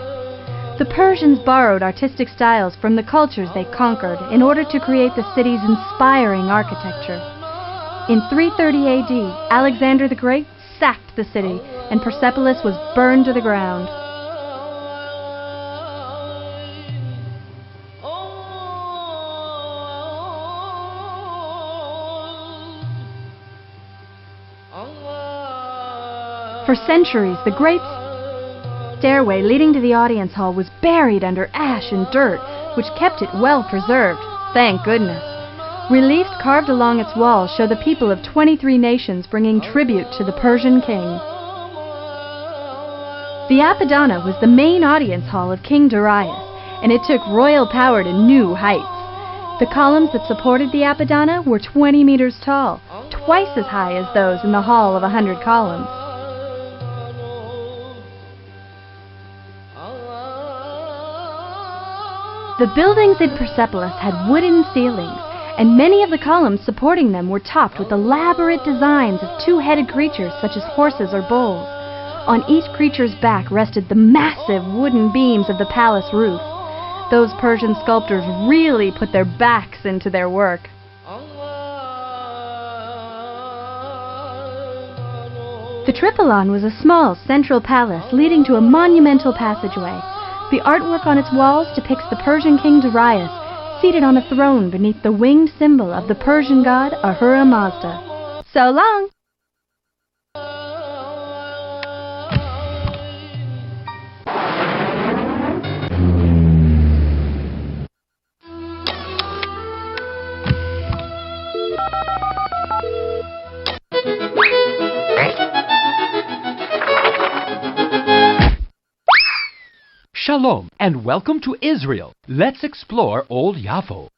The Persians borrowed artistic styles from the cultures they conquered in order to create the city's inspiring architecture. In 330 AD, Alexander the Great sacked the city, and Persepolis was burned to the ground. For centuries, the great stairway leading to the audience hall was buried under ash and dirt, which kept it well preserved, thank goodness. Reliefs carved along its walls show the people of 23 nations bringing tribute to the Persian king. The Apadana was the main audience hall of King Darius, and it took royal power to new heights. The columns that supported the Apadana were 20 meters tall, twice as high as those in the Hall of 100 Columns. The buildings in Persepolis had wooden ceilings, and many of the columns supporting them were topped with elaborate designs of two-headed creatures such as horses or bulls. On each creature's back rested the massive wooden beams of the palace roof. Those Persian sculptors really put their backs into their work. The Tripolon was a small central palace leading to a monumental passageway. The artwork on its walls depicts the Persian king Darius, seated on a throne beneath the winged symbol of the Persian god Ahura Mazda. So long! Shalom, and welcome to Israel. Let's explore Old Yafo.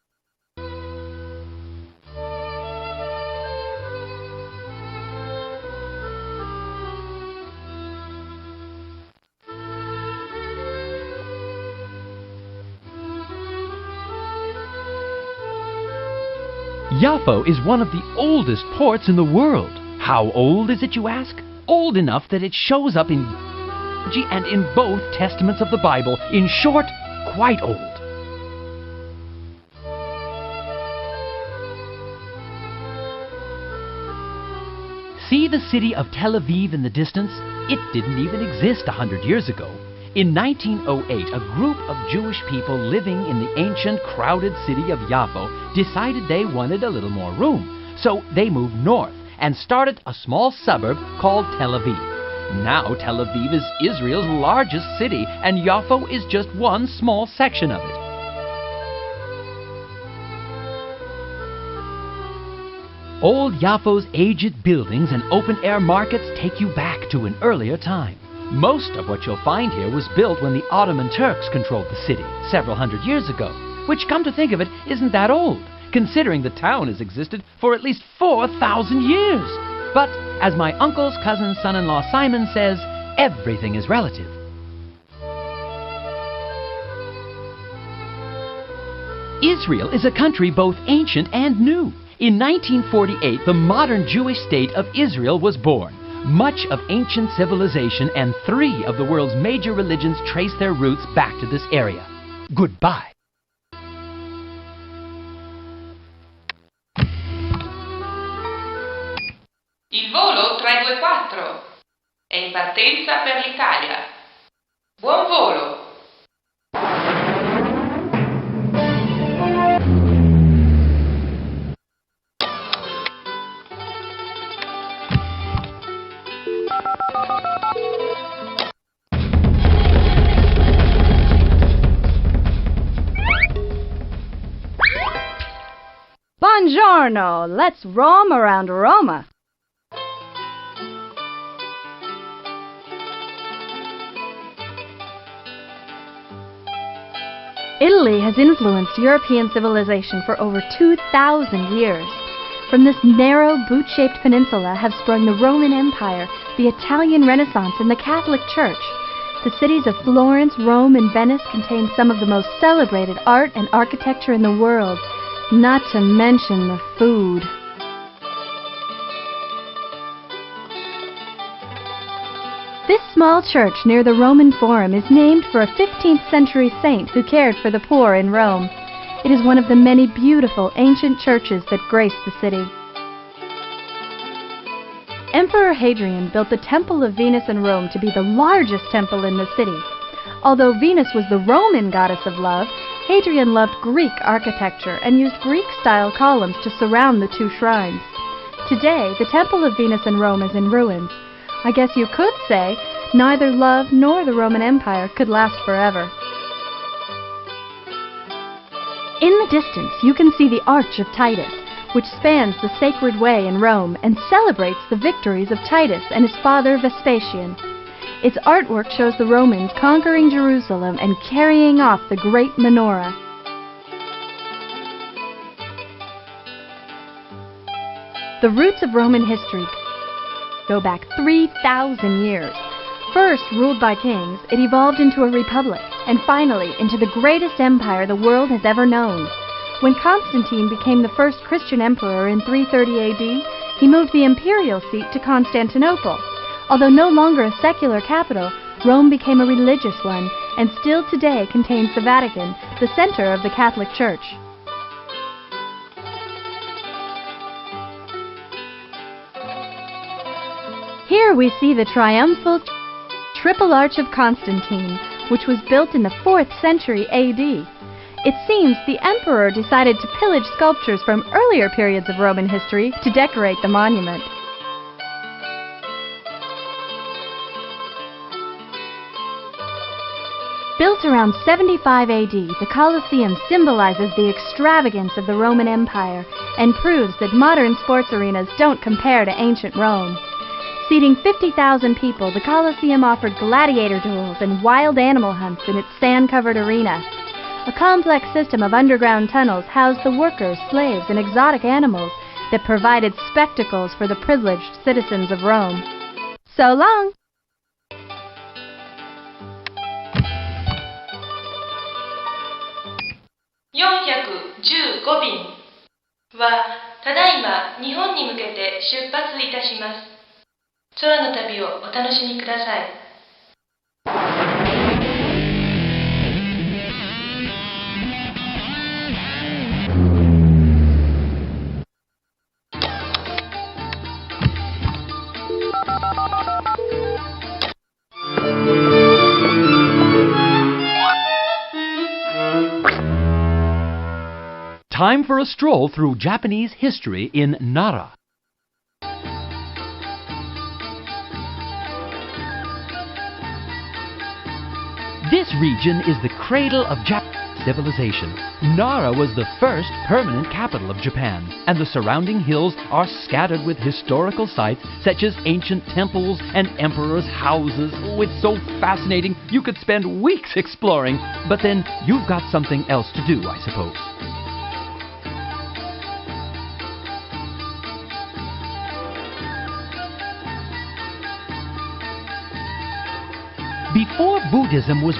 Yafo is one of the oldest ports in the world. How old is it, you ask? Old enough that it shows up in and in both testaments of the Bible. In short, quite old. See the city of Tel Aviv in the distance? It didn't even exist 100 years ago. In 1908, a group of Jewish people living in the ancient, crowded city of Yafo decided they wanted a little more room. So they moved north and started a small suburb called Tel Aviv. Now Tel Aviv is Israel's largest city, and Yafo is just one small section of it. Old Yafo's aged buildings and open-air markets take you back to an earlier time. Most of what you'll find here was built when the Ottoman Turks controlled the city several hundred years ago, which, come to think of it, isn't that old, considering the town has existed for at least 4,000 years. But, as my uncle's cousin's son-in-law Simon says, everything is relative. Israel is a country both ancient and new. In 1948, the modern Jewish state of Israel was born. Much of ancient civilization and 3 of the world's major religions trace their roots back to this area. Goodbye. Il volo 324 è in partenza per l'Italia. Buon volo! Buongiorno! Let's roam around Roma. Italy has influenced European civilization for over 2,000 years. From this narrow, boot-shaped peninsula have sprung the Roman Empire, the Italian Renaissance, and the Catholic Church. The cities of Florence, Rome, and Venice contain some of the most celebrated art and architecture in the world, not to mention the food. This small church near the Roman Forum is named for a 15th century saint who cared for the poor in Rome. It is one of the many beautiful ancient churches that grace the city. Emperor Hadrian built the Temple of Venus in Rome to be the largest temple in the city. Although Venus was the Roman goddess of love, Hadrian loved Greek architecture and used Greek-style columns to surround the two shrines. Today, the Temple of Venus in Rome is in ruins. I guess you could say neither love nor the Roman Empire could last forever. In the distance, you can see the Arch of Titus, which spans the Sacred Way in Rome and celebrates the victories of Titus and his father Vespasian. Its artwork shows the Romans conquering Jerusalem and carrying off the great menorah. The roots of Roman history go back 3,000 years. First ruled by kings, it evolved into a republic, and finally into the greatest empire the world has ever known. When Constantine became the first Christian emperor in 330 AD, he moved the imperial seat to Constantinople. Although no longer a secular capital, Rome became a religious one, and still today contains the Vatican, the center of the Catholic Church. Here we see the triumphal Triple Arch of Constantine, which was built in the 4th century AD. It seems the emperor decided to pillage sculptures from earlier periods of Roman history to decorate the monument. Built around 75 AD, the Colosseum symbolizes the extravagance of the Roman Empire and proves that modern sports arenas don't compare to ancient Rome. Seating 50,000 people, the Colosseum offered gladiator duels and wild animal hunts in its sand-covered arena. A complex system of underground tunnels housed the workers, slaves, and exotic animals that provided spectacles for the privileged citizens of Rome. So long! 415便はただいま日本に向けて出発いたします。空の旅をお楽しみください。Time for a stroll through Japanese history in Nara. This region is the cradle of Japanese civilization. Nara was the first permanent capital of Japan, and the surrounding hills are scattered with historical sites such as ancient temples and emperors' houses. Oh, it's so fascinating, you could spend weeks exploring, but then you've got something else to do, I suppose. Before Buddhism was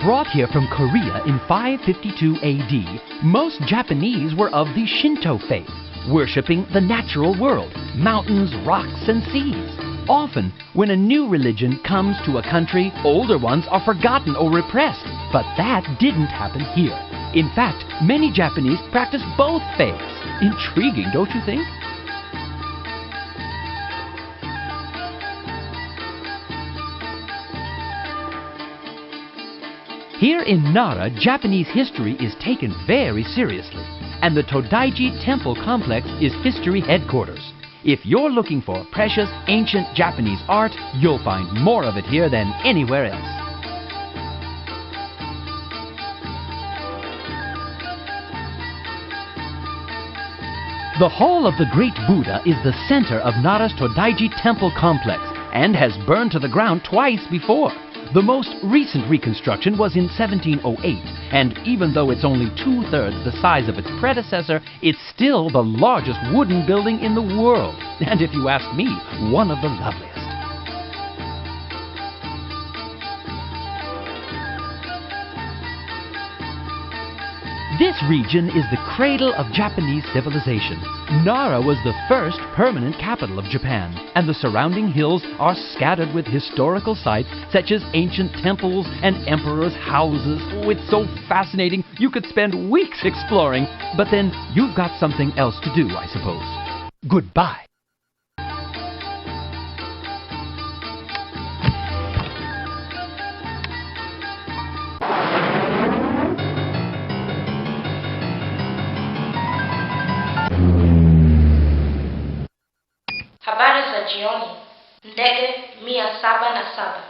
brought here from Korea in 552 AD, most Japanese were of the Shinto faith, worshipping the natural world, mountains, rocks, and seas. Often, when a new religion comes to a country, older ones are forgotten or repressed, but that didn't happen here. In fact, many Japanese practice both faiths. Intriguing, don't you think? Here in Nara, Japanese history is taken very seriously, and the Todaiji Temple Complex is history headquarters. If you're looking for precious, ancient Japanese art, you'll find more of it here than anywhere else. The Hall of the Great Buddha is the center of Nara's Todaiji Temple Complex and has burned to the ground twice before. The most recent reconstruction was in 1708, and even though it's only 2/3 the size of its predecessor, it's still the largest wooden building in the world, and if you ask me, one of the loveliest. This region is the cradle of Japanese civilization. Nara was the first permanent capital of Japan, and the surrounding hills are scattered with historical sites such as ancient temples and emperors' houses. Oh, it's so fascinating, you could spend weeks exploring, but then you've got something else to do, I suppose. Goodbye. Habari za jioni. Ndege 707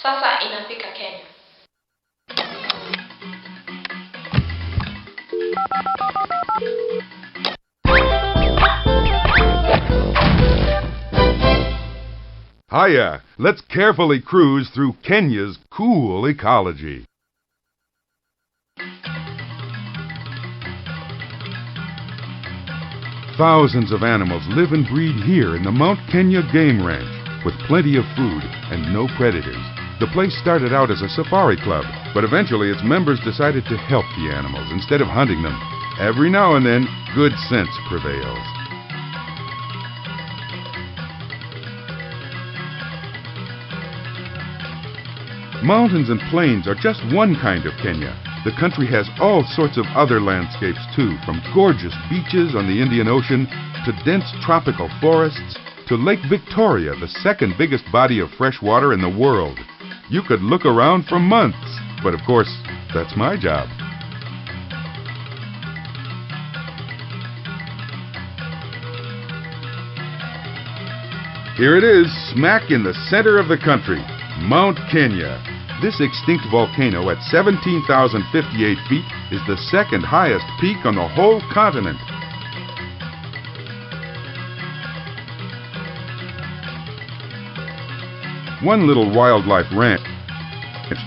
sasa inafika Kenya. Hiya! Let's carefully cruise through Kenya's cool ecology. Thousands of animals live and breed here in the Mount Kenya Game Ranch, with plenty of food and no predators. The place started out as a safari club, but eventually its members decided to help the animals instead of hunting them. Every now and then, good sense prevails. Mountains and plains are just one kind of Kenya. The country has all sorts of other landscapes too, from gorgeous beaches on the Indian Ocean to dense tropical forests to Lake Victoria, the second biggest body of fresh water in the world. You could look around for months, but of course, that's my job. Here it is, smack in the center of the country, Mount Kenya. This extinct volcano at 17,058 feet is the second highest peak on the whole continent. One little wildlife ranch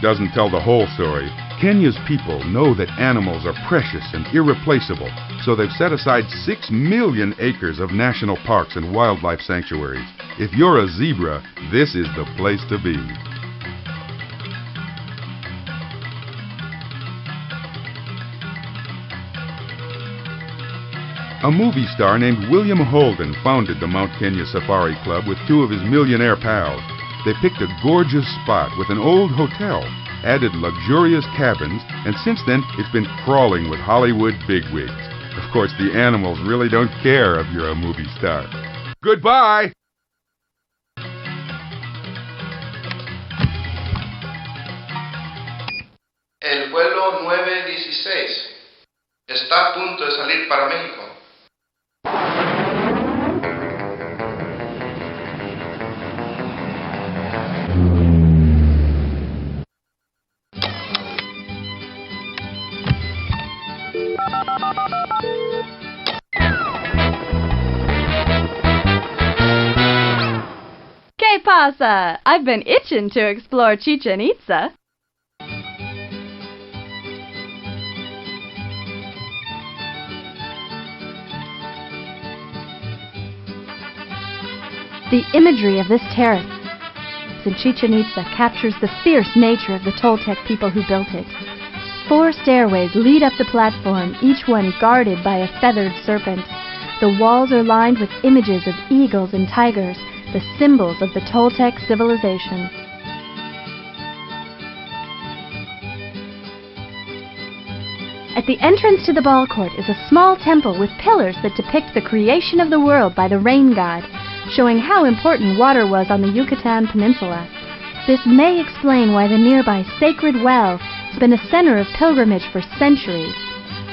doesn't tell the whole story. Kenya's people know that animals are precious and irreplaceable, so they've set aside 6 million acres of national parks and wildlife sanctuaries. If you're a zebra, this is the place to be. A movie star named William Holden founded the Mount Kenya Safari Club with 2 of his millionaire pals. They picked a gorgeous spot with an old hotel, added luxurious cabins, and since then it's been crawling with Hollywood bigwigs. Of course, the animals really don't care if you're a movie star. Goodbye! El vuelo 916 está a punto de salir para México. ¿Qué pasa? I've been itching to explore Chichen Itza. The imagery of this terrace in Chichen Itza captures the fierce nature of the Toltec people who built it. 4 stairways lead up the platform, each one guarded by a feathered serpent. The walls are lined with images of eagles and tigers, the symbols of the Toltec civilization. At the entrance to the ball court is a small temple with pillars that depict the creation of the world by the rain god, showing how important water was on the Yucatan Peninsula. This may explain why the nearby sacred well has been a center of pilgrimage for centuries.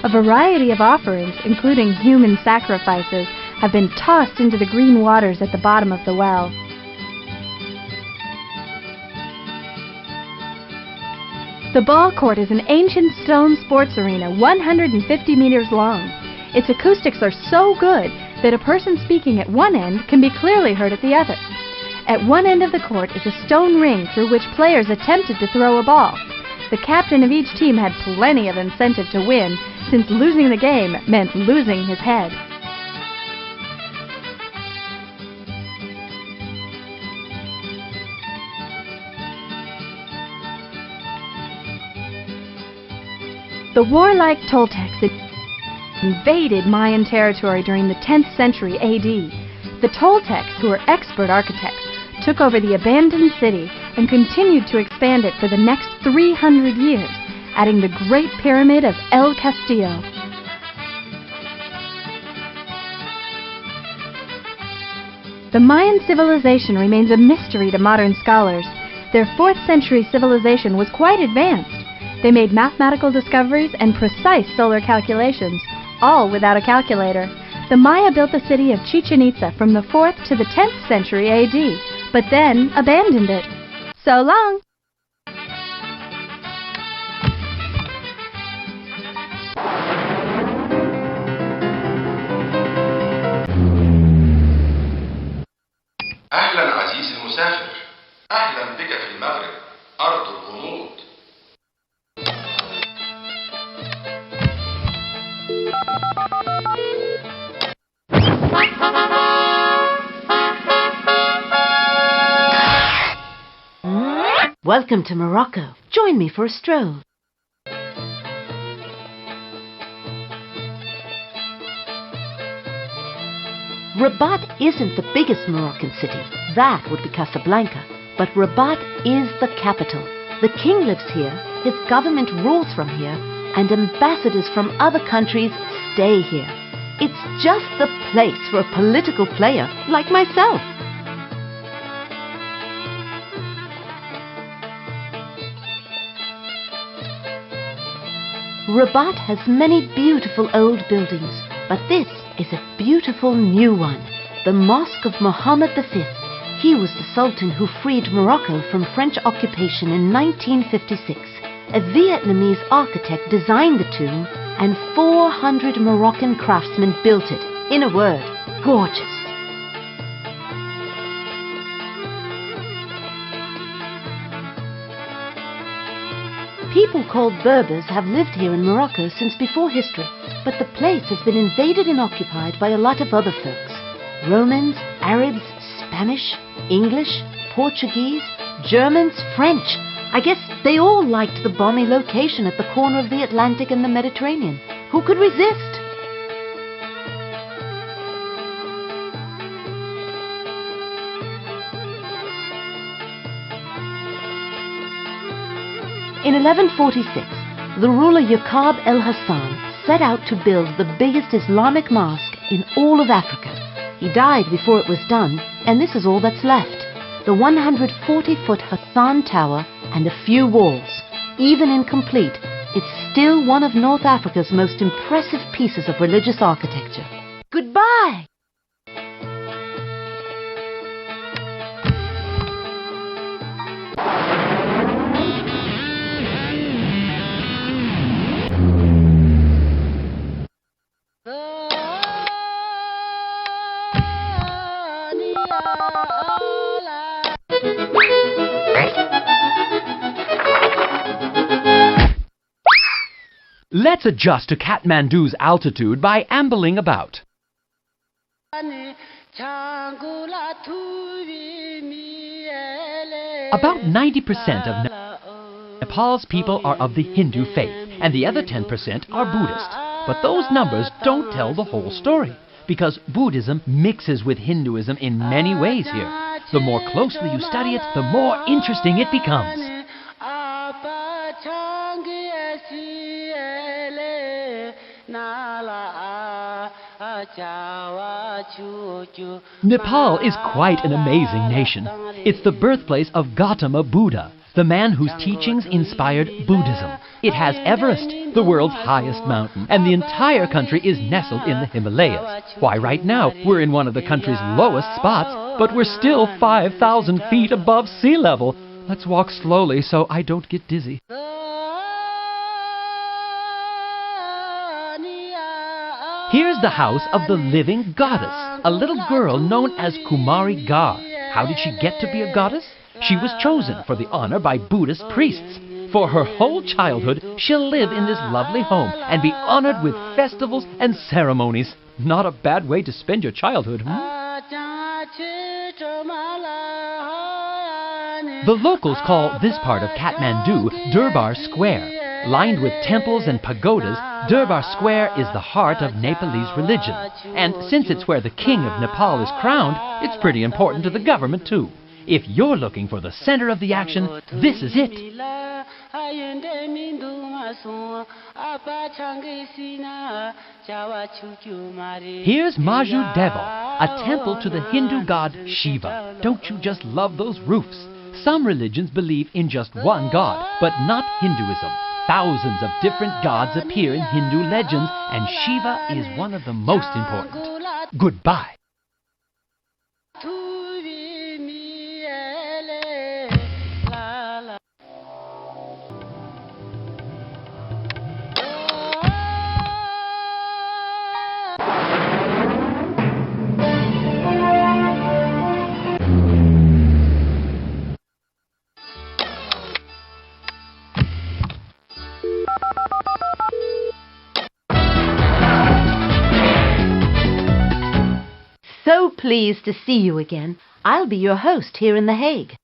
A variety of offerings, including human sacrifices, have been tossed into the green waters at the bottom of the well. The ball court is an ancient stone sports arena 150 meters long. Its acoustics are so good that a person speaking at one end can be clearly heard at the other. At one end of the court is a stone ring through which players attempted to throw a ball. The captain of each team had plenty of incentive to win, since losing the game meant losing his head. The warlike Toltecs invaded Mayan territory during the 10th century AD. The Toltecs, who were expert architects, took over the abandoned city and continued to expand it for the next 300 years, adding the Great Pyramid of El Castillo. The Mayan civilization remains a mystery to modern scholars. Their 4th century civilization was quite advanced. They made mathematical discoveries and precise solar calculations, all without a calculator. The Maya built the city of Chichen Itza from the 4th to the 10th century AD, but then abandoned it. So long! أهلا عزيزي المسافر، أهلا بك في المغرب، أرض الغموض. Welcome to Morocco. Join me for a stroll. Rabat isn't the biggest Moroccan city. That would be Casablanca. But Rabat is the capital. The king lives here, his government rules from here, and ambassadors from other countries stay here. It's just the place for a political player like myself. Rabat has many beautiful old buildings, but this is a beautiful new one, the Mosque of Mohammed V. He was the Sultan who freed Morocco from French occupation in 1956. A Vietnamese architect designed the tomb, and 400 Moroccan craftsmen built it. In a word, gorgeous. People called Berbers have lived here in Morocco since before history, but the place has been invaded and occupied by a lot of other folks. Romans, Arabs, Spanish, English, Portuguese, Germans, French. I guess they all liked the balmy location at the corner of the Atlantic and the Mediterranean. Who could resist? In 1146, the ruler Yaqub el-Hassan set out to build the biggest Islamic mosque in all of Africa. He died before it was done, and this is all that's left. The 140-foot Hassan Tower and a few walls. Even incomplete, it's still one of North Africa's most impressive pieces of religious architecture. Goodbye! Let's adjust to Kathmandu's altitude by ambling about. About 90% of Nepal's people are of the Hindu faith, and the other 10% are Buddhist. But those numbers don't tell the whole story, because Buddhism mixes with Hinduism in many ways here. The more closely you study it, the more interesting it becomes. Nepal is quite an amazing nation. It's the birthplace of Gautama Buddha, the man whose teachings inspired Buddhism. It has Everest, the world's highest mountain, and the entire country is nestled in the Himalayas. Why, right now, we're in one of the country's lowest spots, but we're still 5,000 feet above sea level. Let's walk slowly so I don't get dizzy. Here's the house of the living goddess, a little girl known as Kumari Gar. How did she get to be a goddess? She was chosen for the honor by Buddhist priests. For her whole childhood, she'll live in this lovely home and be honored with festivals and ceremonies. Not a bad way to spend your childhood, The locals call this part of Kathmandu Durbar Square. Lined with temples and pagodas, Durbar Square is the heart of Nepalese religion. And since it's where the king of Nepal is crowned, it's pretty important to the government too. If you're looking for the center of the action, this is it. Here's Maju Devo, a temple to the Hindu god Shiva. Don't you just love those roofs? Some religions believe in just one god, but not Hinduism. Thousands of different gods appear in Hindu legends, and Shiva is one of the most important. Goodbye. So pleased to see you again. I'll be your host here in The Hague.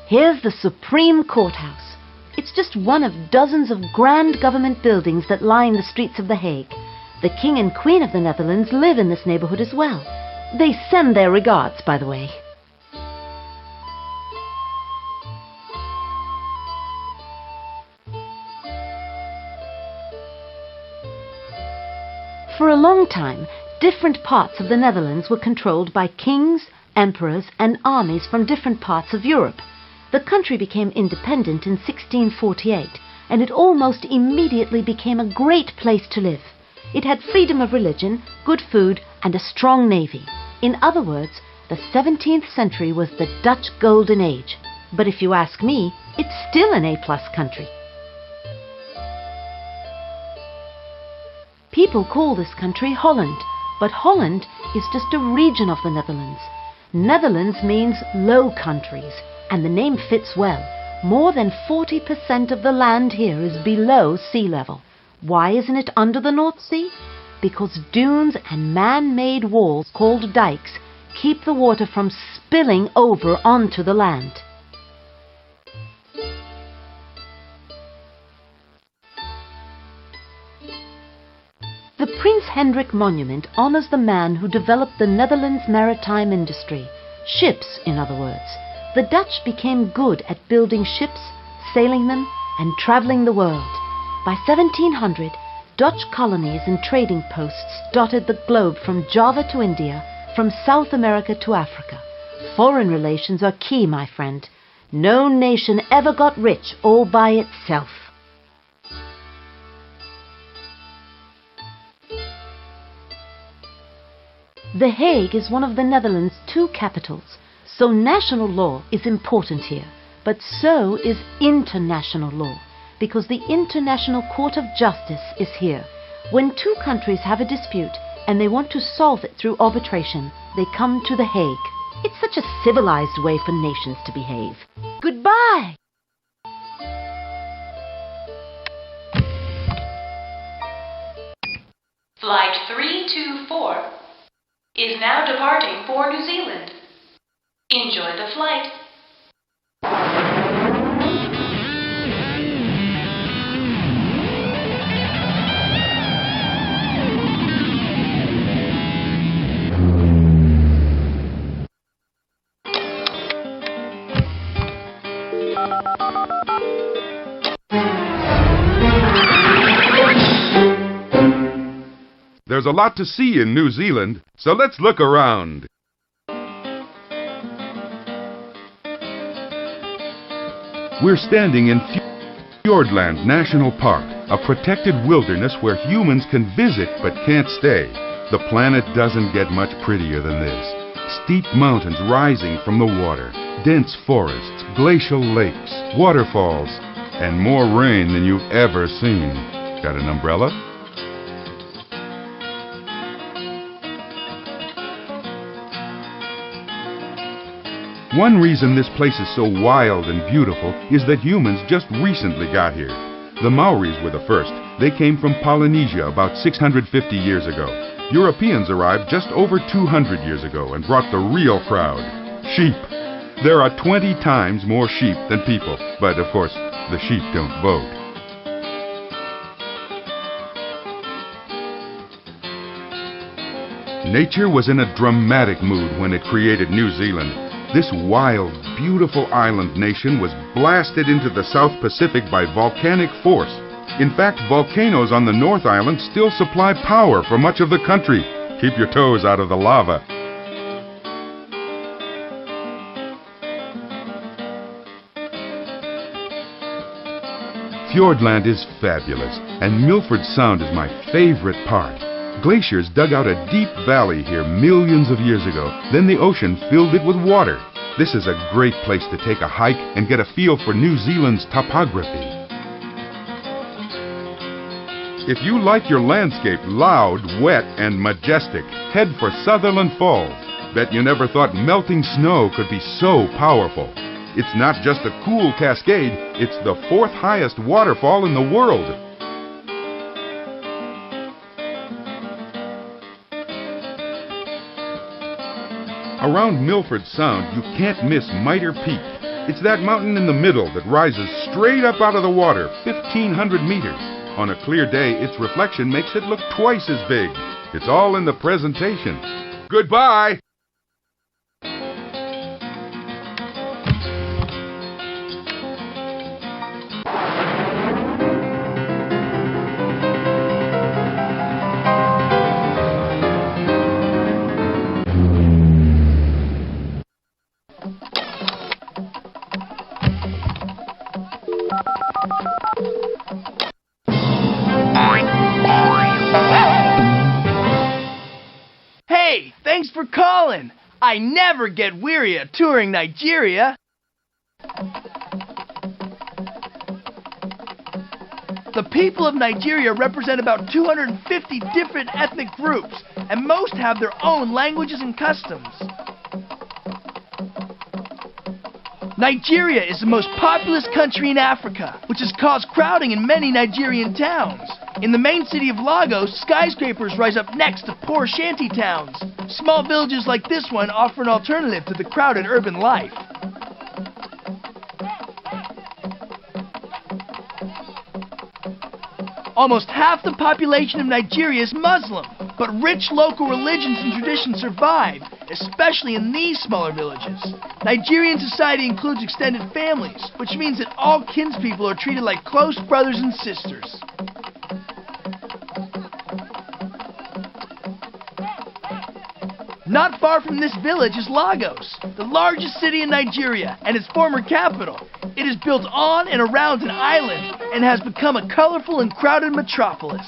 Here's the Supreme Courthouse. It's just one of dozens of grand government buildings that line the streets of The Hague. The King and Queen of the Netherlands live in this neighborhood as well. They send their regards, by the way. For a long time, different parts of the Netherlands were controlled by kings, emperors, and armies from different parts of Europe. The country became independent in 1648, and it almost immediately became a great place to live. It had freedom of religion, good food, and a strong navy. In other words, the 17th century was the Dutch Golden Age. But if you ask me, it's still an A-plus country. People call this country Holland, but Holland is just a region of the Netherlands. Netherlands means Low Countries, and the name fits well. More than 40% of the land here is below sea level. Why isn't it under the North Sea? Because dunes and man-made walls called dikes keep the water from spilling over onto the land. The Prince Hendrik Monument honors the man who developed the Netherlands maritime industry. Ships, in other words. The Dutch became good at building ships, sailing them, and traveling the world. By 1700, Dutch colonies and trading posts dotted the globe from Java to India, from South America to Africa. Foreign relations are key, my friend. No nation ever got rich all by itself. The Hague is one of the Netherlands' two capitals, so national law is important here, but so is international law, because the International Court of Justice is here. When two countries have a dispute and they want to solve it through arbitration, they come to The Hague. It's such a civilized way for nations to behave. Goodbye! Flight 324 is now departing for New Zealand. Enjoy the flight. There's a lot to see in New Zealand, so let's look around. We're standing in Fiordland National Park, a protected wilderness where humans can visit but can't stay. The planet doesn't get much prettier than this. Steep mountains rising from the water, dense forests, glacial lakes, waterfalls, and more rain than you've ever seen. Got an umbrella? One reason this place is so wild and beautiful is that humans just recently got here. The Maoris were the first. They came from Polynesia about 650 years ago. Europeans arrived just over 200 years ago and brought the real crowd. Sheep. There are 20 times more sheep than people, but of course, the sheep don't vote. Nature was in a dramatic mood when it created New Zealand. This wild, beautiful island nation was blasted into the South Pacific by volcanic force. In fact, volcanoes on the North Island still supply power for much of the country. Keep your toes out of the lava. Fjordland is fabulous, and Milford Sound is my favorite part. Glaciers dug out a deep valley here millions of years ago. Then the ocean filled it with water. This is a great place to take a hike and get a feel for New Zealand's topography. If you like your landscape loud, wet, and majestic, head for Sutherland Falls. Bet you never thought melting snow could be so powerful. It's not just a cool cascade, it's the 4th highest waterfall in the world. Around Milford Sound, you can't miss Mitre Peak. It's that mountain in the middle that rises straight up out of the water, 1,500 meters. On a clear day, its reflection makes it look twice as big. It's all in the presentation. Goodbye! Hey, thanks for calling. I never get weary of touring Nigeria. The people of Nigeria represent about 250 different ethnic groups, and most have their own languages and customs. Nigeria is the most populous country in Africa, which has caused crowding in many Nigerian towns. In the main city of Lagos, skyscrapers rise up next to poor shanty towns. Small villages like this one offer an alternative to the crowded urban life. Almost half the population of Nigeria is Muslim, but rich local religions and traditions survive, especially in these smaller villages. Nigerian society includes extended families, which means that all kinspeople are treated like close brothers and sisters. Not far from this village is Lagos, the largest city in Nigeria and its former capital. It is built on and around an island and has become a colorful and crowded metropolis.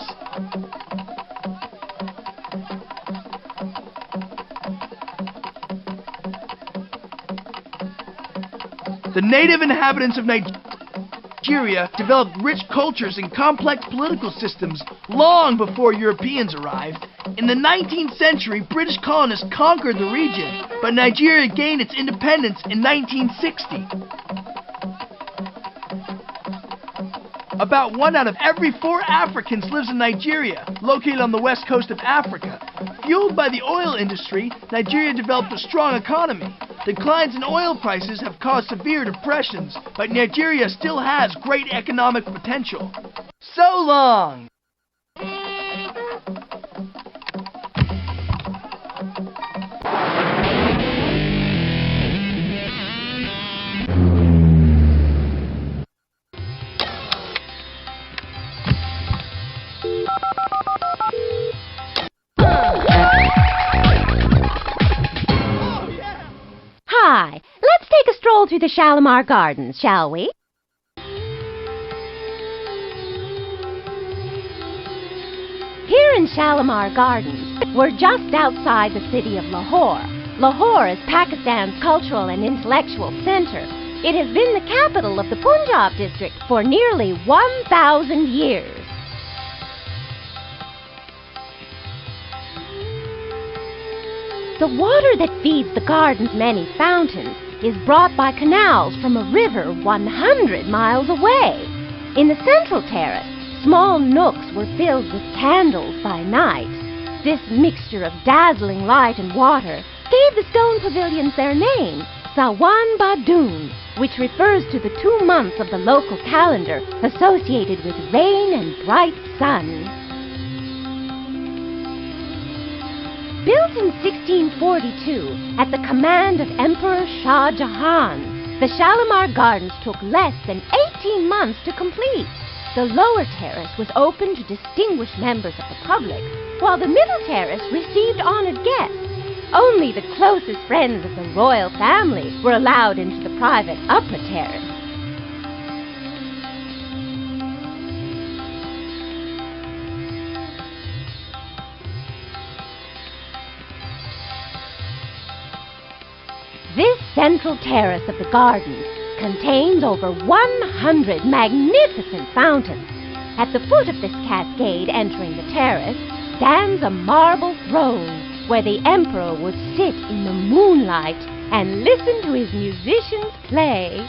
The native inhabitants of Nigeria developed rich cultures and complex political systems long before Europeans arrived. In the 19th century, British colonists conquered the region, but Nigeria gained its independence in 1960. About 1 out of every 4 Africans lives in Nigeria, located on the west coast of Africa. Fueled by the oil industry, Nigeria developed a strong economy. Declines in oil prices have caused severe depressions, but Nigeria still has great economic potential. So long! Hi, let's take a stroll through the Shalimar Gardens, shall we? Here in Shalimar Gardens, we're just outside the city of Lahore. Lahore is Pakistan's cultural and intellectual center. It has been the capital of the Punjab district for nearly 1,000 years. The water that feeds the garden's many fountains is brought by canals from a river 100 miles away. In the central terrace, small nooks were filled with candles by night. This mixture of dazzling light and water gave the stone pavilions their name, Sawan Badun, which refers to the 2 months of the local calendar associated with rain and bright sun. Built in 1642 at the command of Emperor Shah Jahan, the Shalimar Gardens took less than 18 months to complete. The lower terrace was open to distinguished members of the public, while the middle terrace received honored guests. Only the closest friends of the royal family were allowed into the private upper terrace. This central terrace of the gardens contains over 100 magnificent fountains. At the foot of this cascade entering the terrace stands a marble throne where the emperor would sit in the moonlight and listen to his musicians play.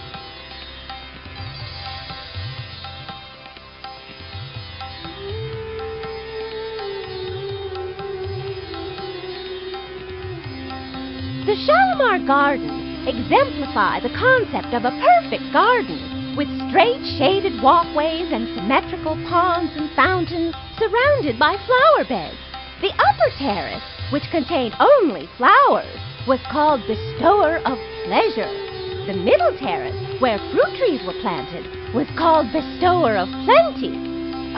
The Shalimar Gardens exemplify the concept of a perfect garden, with straight shaded walkways and symmetrical ponds and fountains surrounded by flower beds. The upper terrace, which contained only flowers, was called Bestower of Pleasure. The middle terrace, where fruit trees were planted, was called Bestower of Plenty.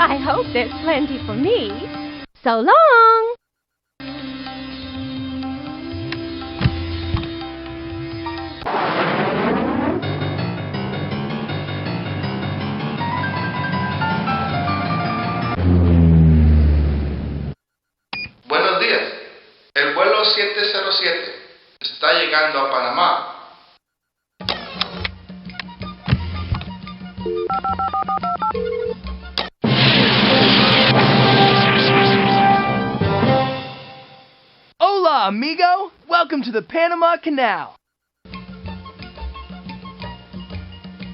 I hope there's plenty for me. So long! Buenos días. El vuelo 707 está llegando a Panamá. Hola, amigo! Welcome to the Panama Canal.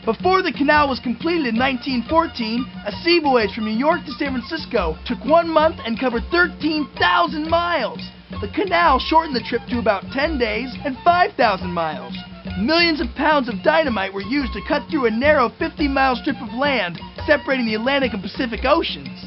Before the canal was completed in 1914, a sea voyage from New York to San Francisco took 1 month and covered 13,000 miles. The canal shortened the trip to about 10 days and 5,000 miles. Millions of pounds of dynamite were used to cut through a narrow 50-mile strip of land separating the Atlantic and Pacific Oceans.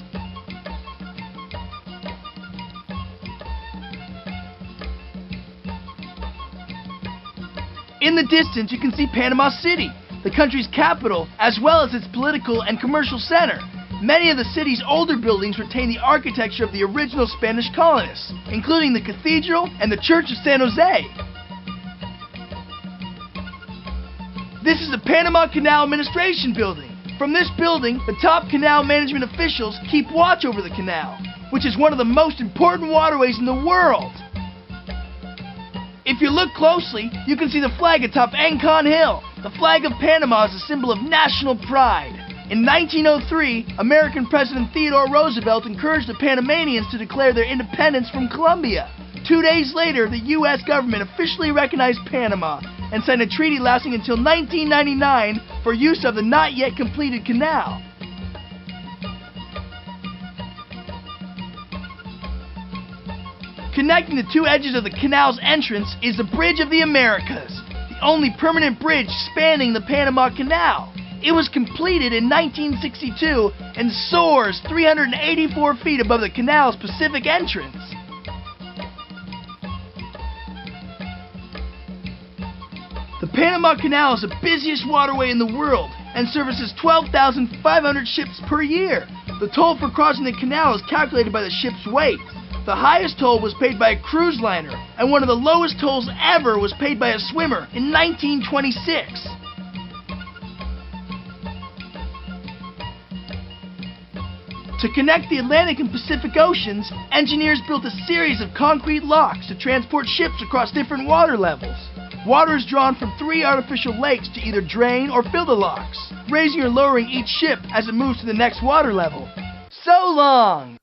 In the distance, you can see Panama City, the country's capital, as well as its political and commercial center. Many of the city's older buildings retain the architecture of the original Spanish colonists, including the cathedral and the Church of San Jose. This is the Panama Canal Administration Building. From this building, the top canal management officials keep watch over the canal, which is one of the most important waterways in the world. If you look closely, you can see the flag atop Angkor Hill. The flag of Panama is a symbol of national pride. In 1903, American President Theodore Roosevelt encouraged the Panamanians to declare their independence from Colombia. 2 days later, the U.S. government officially recognized Panama and signed a treaty lasting until 1999 for use of the not yet completed canal. Connecting the two edges of the canal's entrance is the Bridge of the Americas, the only permanent bridge spanning the Panama Canal. It was completed in 1962 and soars 384 feet above the canal's Pacific entrance. The Panama Canal is the busiest waterway in the world and services 12,500 ships per year. The toll for crossing the canal is calculated by the ship's weight. The highest toll was paid by a cruise liner, and one of the lowest tolls ever was paid by a swimmer in 1926. To connect the Atlantic and Pacific Oceans, engineers built a series of concrete locks to transport ships across different water levels. Water is drawn from 3 artificial lakes to either drain or fill the locks, raising or lowering each ship as it moves to the next water level. So long!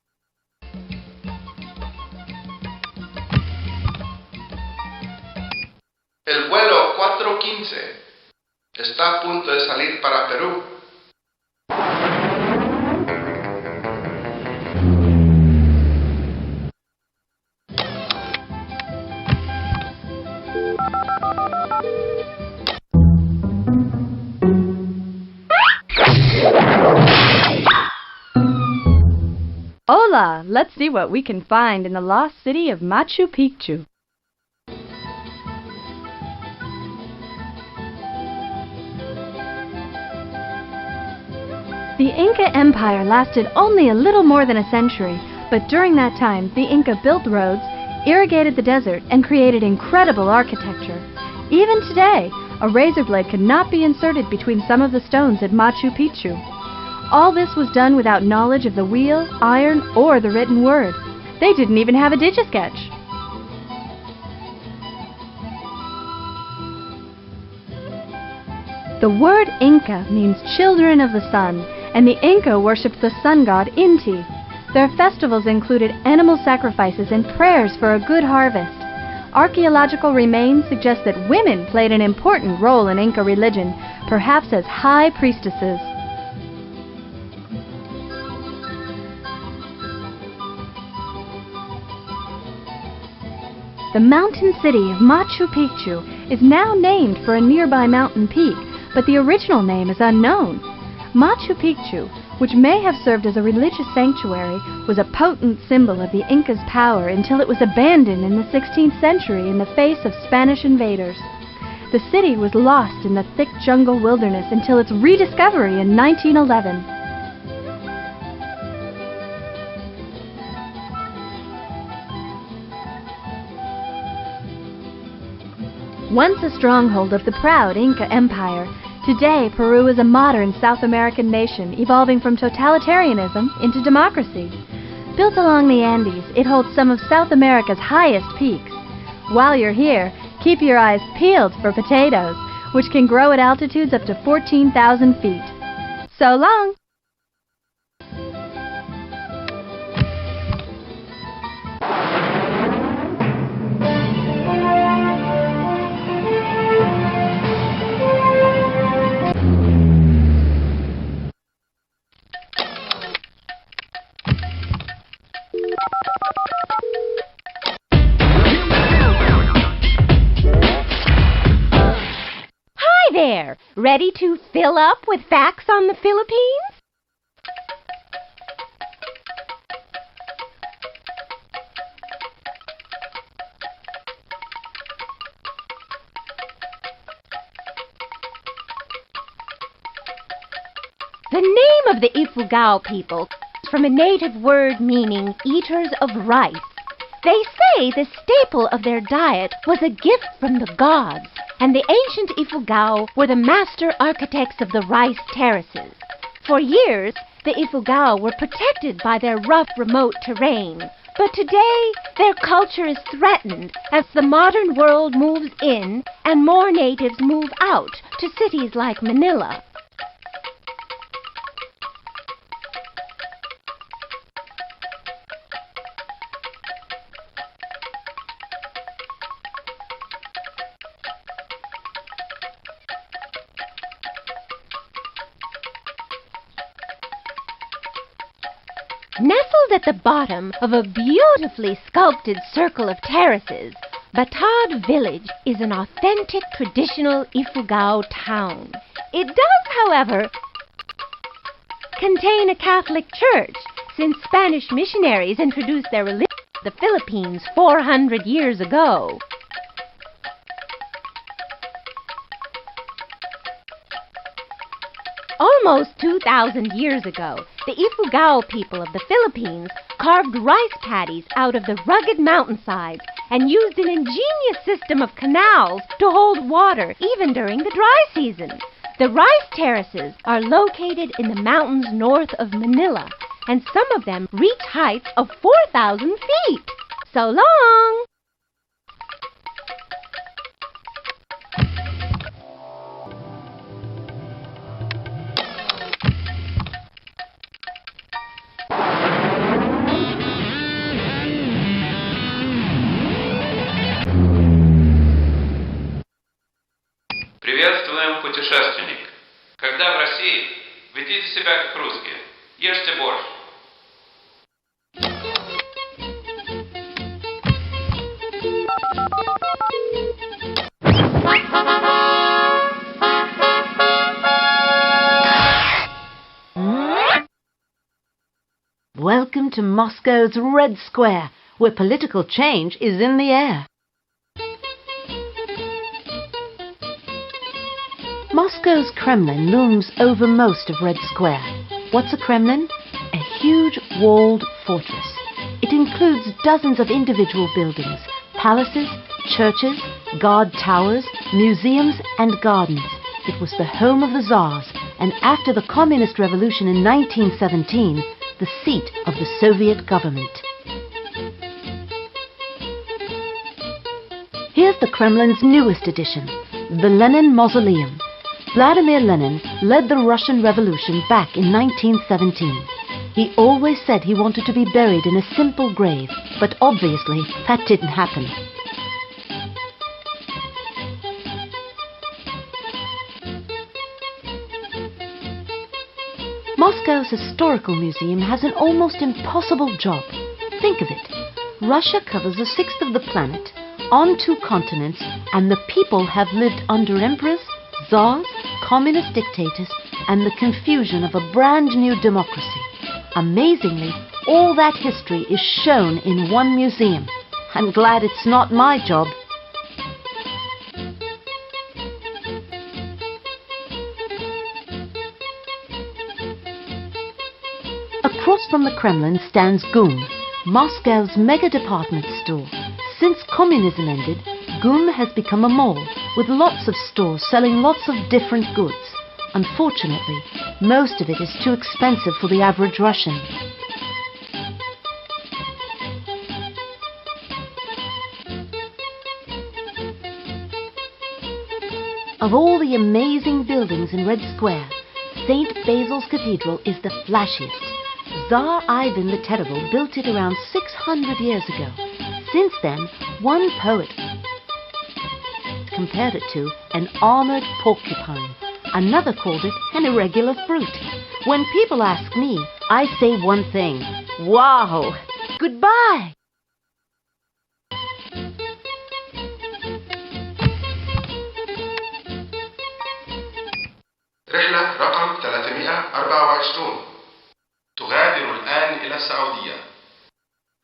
El vuelo 415 está a punto de salir para Perú. Hola! Let's see what we can find in the lost city of Machu Picchu. The Inca Empire lasted only a little more than a century, but during that time, the Inca built roads, irrigated the desert, and created incredible architecture. Even today, a razor blade could not be inserted between some of the stones at Machu Picchu. All this was done without knowledge of the wheel, iron, or the written word. They didn't even have a Digi-Sketch. The word Inca means children of the sun, and the Inca worshipped the sun god Inti. Their festivals included animal sacrifices and prayers for a good harvest. Archaeological remains suggest that women played an important role in Inca religion, perhaps as high priestesses. The mountain city of Machu Picchu is now named for a nearby mountain peak, but the original name is unknown. Machu Picchu, which may have served as a religious sanctuary, was a potent symbol of the Incas' power until it was abandoned in the 16th century in the face of Spanish invaders. The city was lost in the thick jungle wilderness until its rediscovery in 1911. Once a stronghold of the proud Inca Empire, today Peru is a modern South American nation evolving from totalitarianism into democracy. Built along the Andes, it holds some of South America's highest peaks. While you're here, keep your eyes peeled for potatoes, which can grow at altitudes up to 14,000 feet. So long! There, ready to fill up with facts on the Philippines? The name of the Ifugao people is from a native word meaning eaters of rice. They say the staple of their diet was a gift from the gods, and the ancient Ifugao were the master architects of the rice terraces. For years, the Ifugao were protected by their rough, remote terrain. But today, their culture is threatened as the modern world moves in and more natives move out to cities like Manila. Nestled at the bottom of a beautifully sculpted circle of terraces, Batad Village is an authentic traditional Ifugao town. It does, however, contain a Catholic church, since Spanish missionaries introduced their religion to the Philippines 400 years ago. Almost 2,000 years ago, the Ifugao people of the Philippines carved rice paddies out of the rugged mountainsides and used an ingenious system of canals to hold water even during the dry season. The rice terraces are located in the mountains north of Manila, and some of them reach heights of 4,000 feet. So long! Приветствуем, путешественник. Когда в России, ведите себя как русские. Ешьте борщ. Welcome to Moscow's Red Square, where political change is in the air. Moscow's Kremlin looms over most of Red Square. What's a Kremlin? A huge walled fortress. It includes dozens of individual buildings, palaces, churches, guard towers, museums and gardens. It was the home of the Tsars, and after the Communist Revolution in 1917, the seat of the Soviet government. Here's the Kremlin's newest addition, the Lenin Mausoleum. Vladimir Lenin led the Russian Revolution back in 1917. He always said he wanted to be buried in a simple grave, but obviously that didn't happen. Moscow's historical museum has an almost impossible job. Think of it. Russia covers a sixth of the planet, on 2 continents, and the people have lived under emperors, tsars, communist dictators, and the confusion of a brand new democracy. Amazingly, all that history is shown in one museum. I'm glad it's not my job. Across from the Kremlin stands GUM, Moscow's mega department store. Since communism ended, GUM has become a mall with lots of stores selling lots of different goods. Unfortunately, most of it is too expensive for the average Russian. Of all the amazing buildings in Red Square, St. Basil's Cathedral is the flashiest. Tsar Ivan the Terrible built it around 600 years ago. Since then, one poet compared it to an armored porcupine. Another called it an irregular fruit. When people ask me, I say one thing: wow! Goodbye! رحلة رقم 324 تغادر الآن إلى السعودية.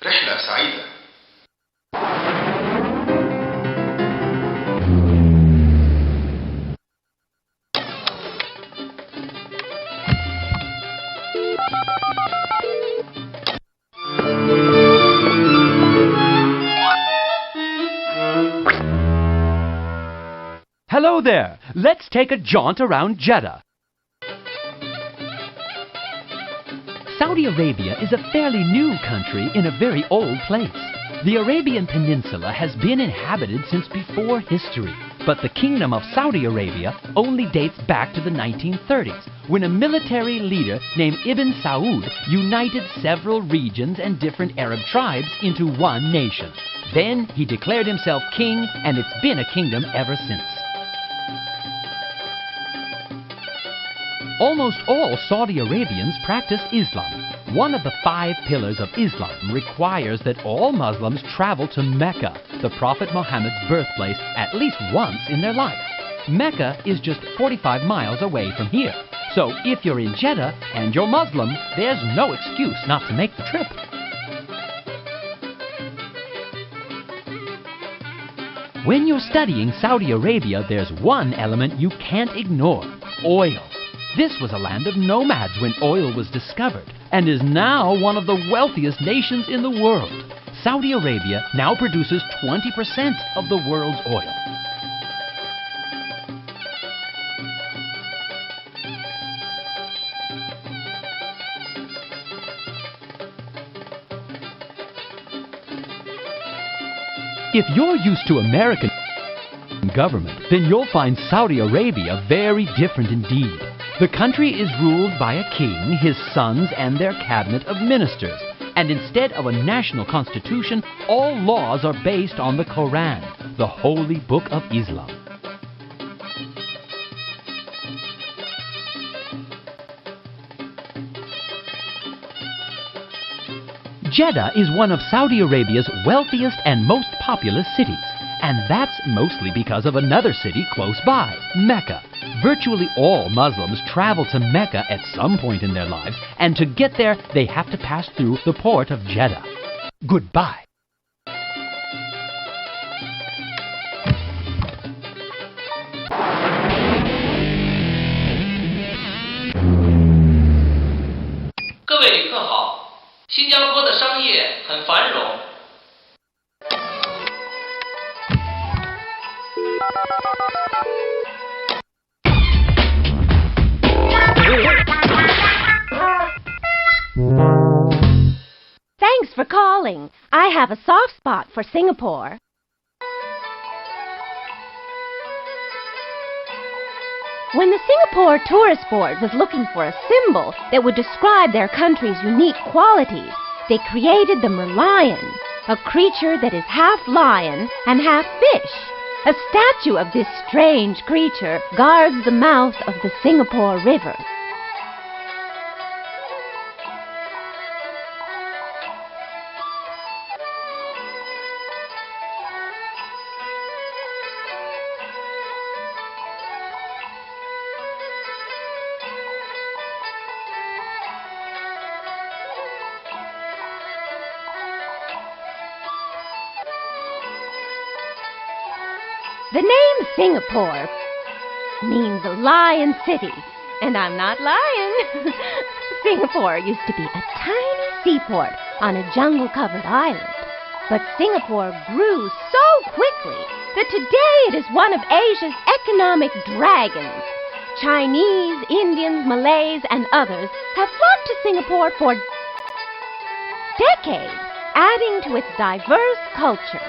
رحلة سعيدة. Hello there! Let's take a jaunt around Jeddah. Saudi Arabia is a fairly new country in a very old place. The Arabian Peninsula has been inhabited since before history, but the Kingdom of Saudi Arabia only dates back to the 1930s, when a military leader named Ibn Saud united several regions and different Arab tribes into one nation. Then he declared himself king, and it's been a kingdom ever since. Almost all Saudi Arabians practice Islam. One of the 5 pillars of Islam requires that all Muslims travel to Mecca, the Prophet Muhammad's birthplace, at least once in their life. Mecca is just 45 miles away from here. So if you're in Jeddah and you're Muslim, there's no excuse not to make the trip. When you're studying Saudi Arabia, there's one element you can't ignore: oil. This was a land of nomads when oil was discovered, and is now one of the wealthiest nations in the world. Saudi Arabia now produces 20% of the world's oil. If you're used to American government, then you'll find Saudi Arabia very different indeed. The country is ruled by a king, his sons, and their cabinet of ministers. And instead of a national constitution, all laws are based on the Quran, the holy book of Islam. Jeddah is one of Saudi Arabia's wealthiest and most populous cities. And that's mostly because of another city close by, Mecca. Virtually all Muslims travel to Mecca at some point in their lives, and to get there, they have to pass through the port of Jeddah. Goodbye. Thanks for calling. I have a soft spot for Singapore. When the Singapore Tourist Board was looking for a symbol that would describe their country's unique qualities, they created the merlion, a creature that is half lion and half fish. A statue of this strange creature guards the mouth of the Singapore River. The name Singapore means Lion City, and I'm not lying. Singapore used to be a tiny seaport on a jungle-covered island. But Singapore grew so quickly that today it is one of Asia's economic dragons. Chinese, Indians, Malays, and others have flocked to Singapore for decades, adding to its diverse culture.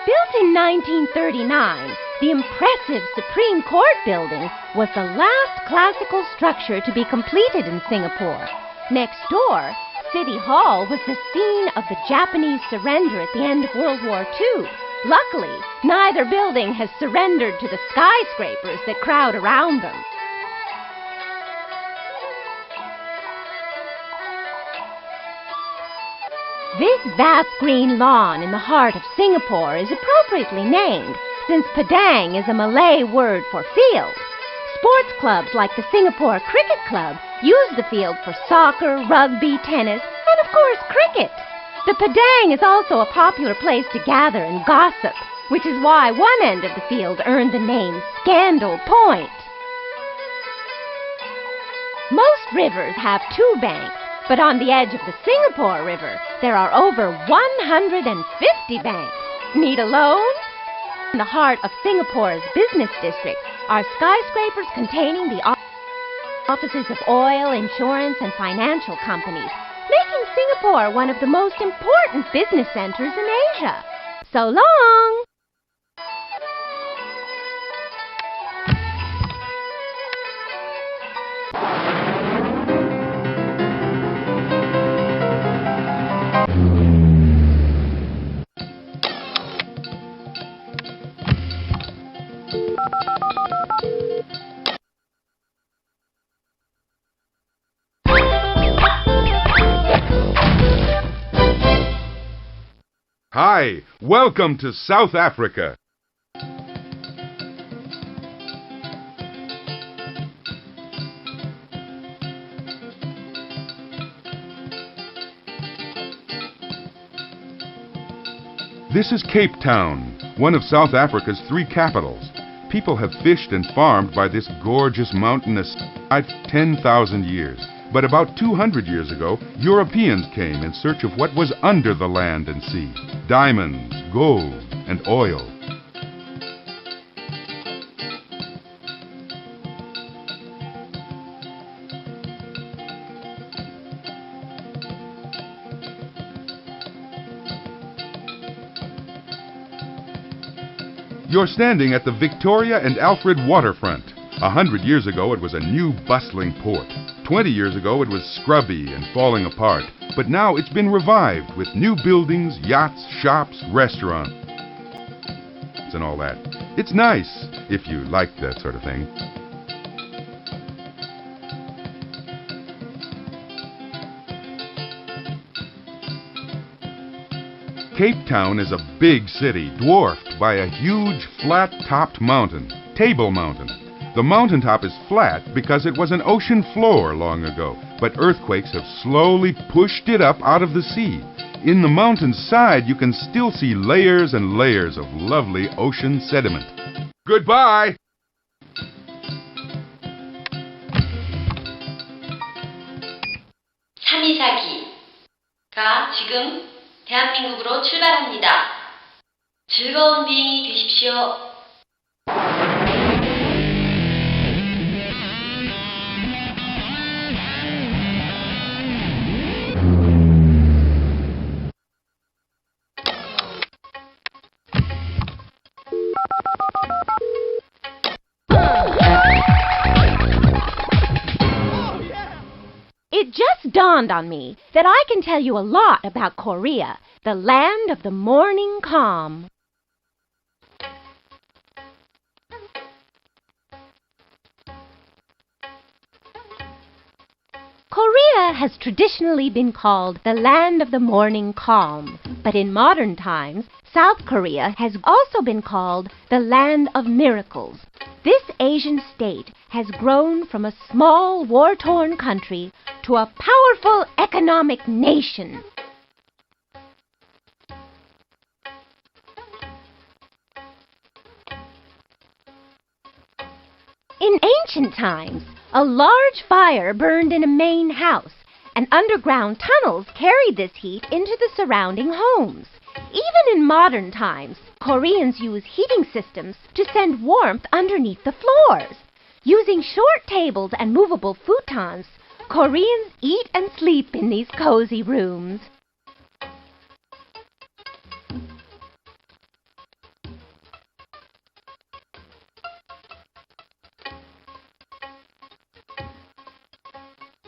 Built in 1939, the impressive Supreme Court building was the last classical structure to be completed in Singapore. Next door, City Hall was the scene of the Japanese surrender at the end of World War II. Luckily, neither building has surrendered to the skyscrapers that crowd around them. This vast green lawn in the heart of Singapore is appropriately named, since Padang is a Malay word for field. Sports clubs like the Singapore Cricket Club use the field for soccer, rugby, tennis, and of course cricket. The Padang is also a popular place to gather and gossip, which is why one end of the field earned the name Scandal Point. Most rivers have two banks, but on the edge of the Singapore River, there are over 150 banks. Need a loan? In the heart of Singapore's business district are skyscrapers containing the offices of oil, insurance, and financial companies, making Singapore one of the most important business centers in Asia. So long! Hi, welcome to South Africa. This is Cape Town, one of South Africa's 3 capitals. People have fished and farmed by this gorgeous mountainous side for 10,000 years. But about 200 years ago, Europeans came in search of what was under the land and sea: diamonds, gold, and oil. You're standing at the Victoria and Alfred waterfront. 100 years ago, it was a new, bustling port. 20 years ago, it was scrubby and falling apart. But now it's been revived with new buildings, yachts, shops, restaurants. rafts and all that. It's nice, if you like that sort of thing. Cape Town is a big city, dwarfed by a huge flat-topped mountain, Table Mountain. The mountaintop is flat because it was an ocean floor long ago, but earthquakes have slowly pushed it up out of the sea. In the mountain's side, you can still see layers and layers of lovely ocean sediment. Goodbye! 참이사기가 지금 대한민국으로 출발합니다. 즐거운 비행이 되십시오. It just dawned on me that I can tell you a lot about Korea, the land of the morning calm. Korea has traditionally been called the land of the morning calm, but in modern times, South Korea has also been called the land of miracles. This Asian state has grown from a small, war-torn country to a powerful economic nation. In ancient times, a large fire burned in a main house, and underground tunnels carried this heat into the surrounding homes. Even in modern times, Koreans use heating systems to send warmth underneath the floors. Using short tables and movable futons, Koreans eat and sleep in these cozy rooms.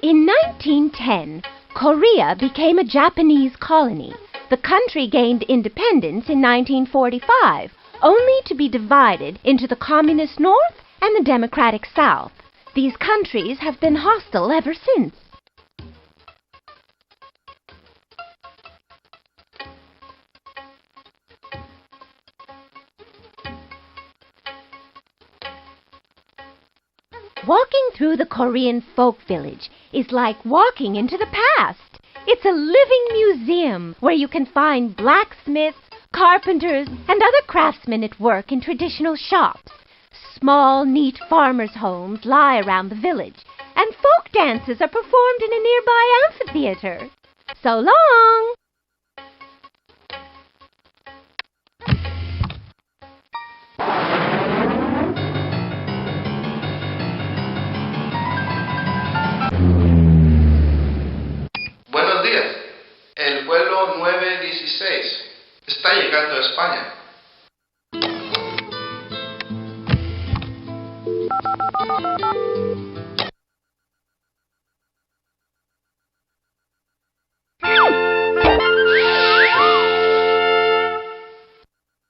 In 1910, Korea became a Japanese colony. The country gained independence in 1945, only to be divided into the Communist North and the Democratic South. These countries have been hostile ever since. Walking through the Korean folk village is like walking into the past. It's a living museum where you can find blacksmiths, carpenters, and other craftsmen at work in traditional shops. Small, neat farmers' homes lie around the village, and folk dances are performed in a nearby amphitheater. So long! Buenos días. El vuelo 916 está llegando a España.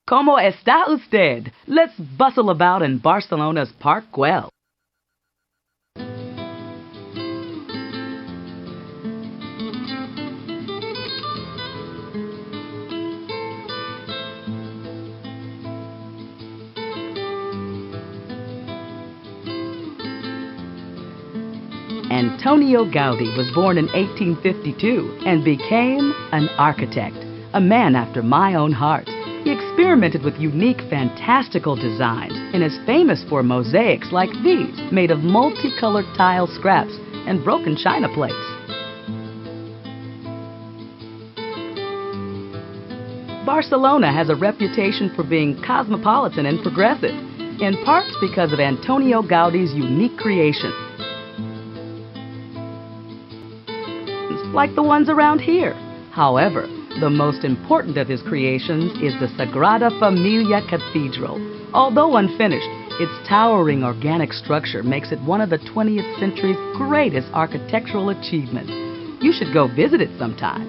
¿Cómo está usted? Let's bustle about in Barcelona's Park Güell. Antonio Gaudí was born in 1852 and became an architect, a man after my own heart. He experimented with unique, fantastical designs and is famous for mosaics like these, made of multicolored tile scraps and broken china plates. Barcelona has a reputation for being cosmopolitan and progressive, in part because of Antonio Gaudí's unique creation, like the ones around here. However, the most important of his creations is the Sagrada Familia Cathedral. Although unfinished, its towering organic structure makes it one of the 20th century's greatest architectural achievements. You should go visit it sometime.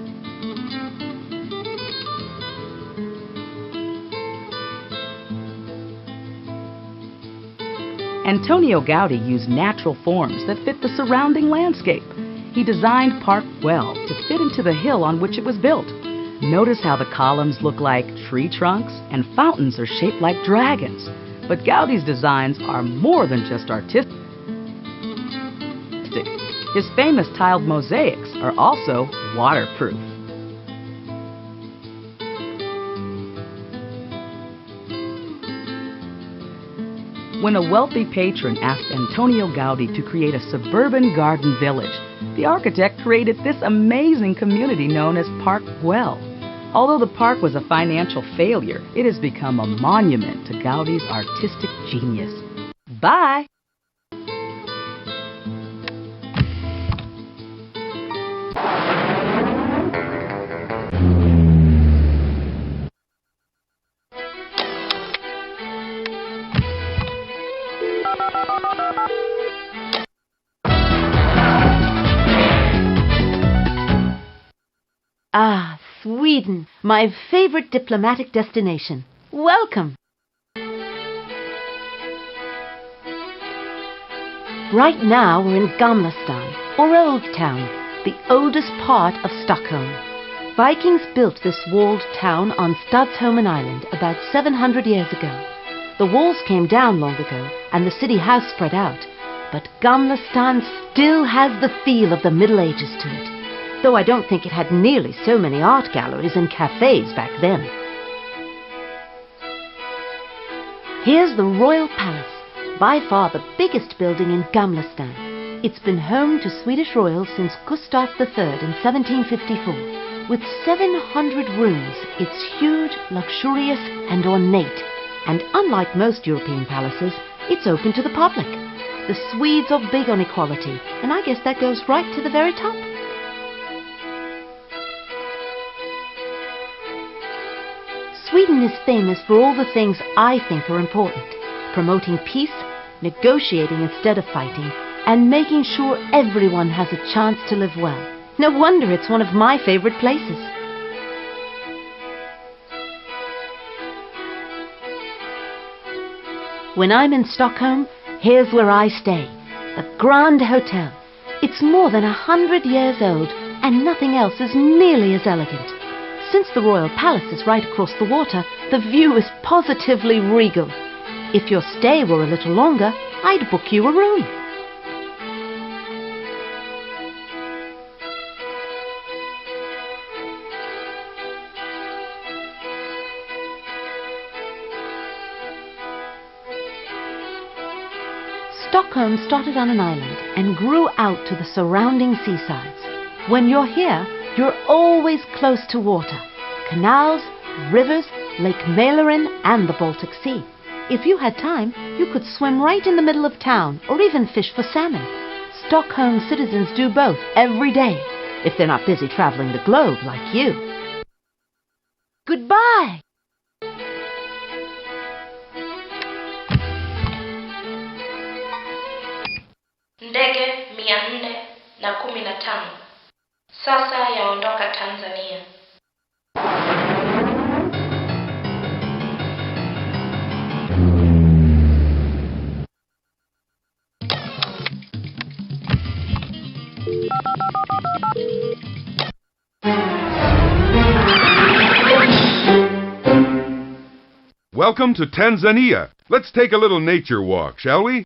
Antonio Gaudí used natural forms that fit the surrounding landscape. He designed Park Güell to fit into the hill on which it was built. Notice how the columns look like tree trunks and fountains are shaped like dragons. But Gaudí's designs are more than just artistic. His famous tiled mosaics are also waterproof. When a wealthy patron asked Antonio Gaudí to create a suburban garden village, the architect created this amazing community known as Park Güell. Although the park was a financial failure, it has become a monument to Gaudí's artistic genius. Bye! Ah, Sweden, my favorite diplomatic destination. Welcome! Right now we're in Gamla stan, or Old Town, the oldest part of Stockholm. Vikings built this walled town on Stadsholmen Island about 700 years ago. The walls came down long ago, and the city has spread out, but Gamla stan still has the feel of the Middle Ages to it. Though I don't think it had nearly so many art galleries and cafes back then. Here's the Royal Palace, by far the biggest building in Gamla stan. It's been home to Swedish royals since Gustav III in 1754. With 700 rooms, it's huge, luxurious and ornate. And unlike most European palaces, it's open to the public. The Swedes are big on equality, and I guess that goes right to the very top. Sweden is famous for all the things I think are important. Promoting peace, negotiating instead of fighting, and making sure everyone has a chance to live well. No wonder it's one of my favorite places. When I'm in Stockholm, here's where I stay. The Grand Hotel. It's more than 100 years old, and nothing else is nearly as elegant. Since the Royal Palace is right across the water, the view is positively regal. If your stay were a little longer, I'd book you a room. Stockholm started on an island and grew out to the surrounding seasides. When you're here, you're always close to water. Canals, rivers, Lake Mälaren and the Baltic Sea. If you had time, you could swim right in the middle of town or even fish for salmon. Stockholm citizens do both every day, if they're not busy traveling the globe like you. Goodbye! Ndege 415 sasa yaondoka Tanzania. Welcome to Tanzania. Let's take a little nature walk, shall we?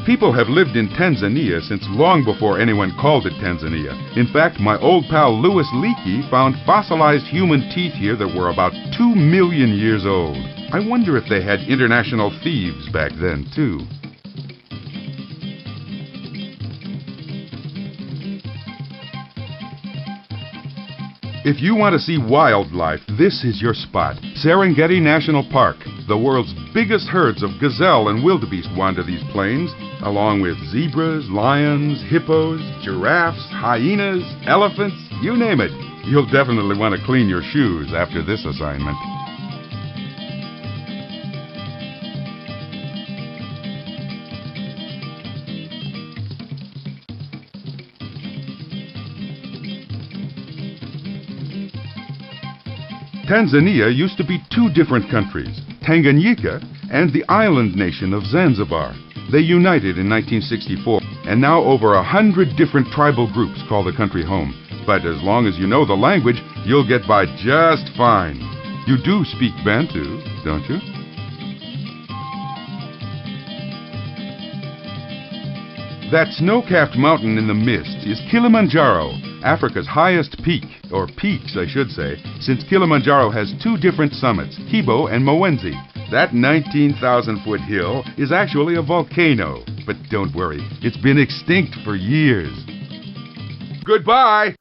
People have lived in Tanzania since long before anyone called it Tanzania. In fact, my old pal Louis Leakey found fossilized human teeth here that were about 2 million years old. I wonder if they had international thieves back then, too. If you want to see wildlife, this is your spot. Serengeti National Park. The world's biggest herds of gazelle and wildebeest wander these plains, along with zebras, lions, hippos, giraffes, hyenas, elephants, you name it. You'll definitely want to clean your shoes after this assignment. Tanzania used to be two different countries, Tanganyika and the island nation of Zanzibar. They united in 1964, and now over 100 different tribal groups call the country home. But as long as you know the language, you'll get by just fine. You do speak Bantu, don't you? That snow-capped mountain in the mist is Kilimanjaro, Africa's highest peak, or peaks I should say, since Kilimanjaro has two different summits, Kibo and Mwenzi. That 19,000-foot hill is actually a volcano, but don't worry, it's been extinct for years. Goodbye!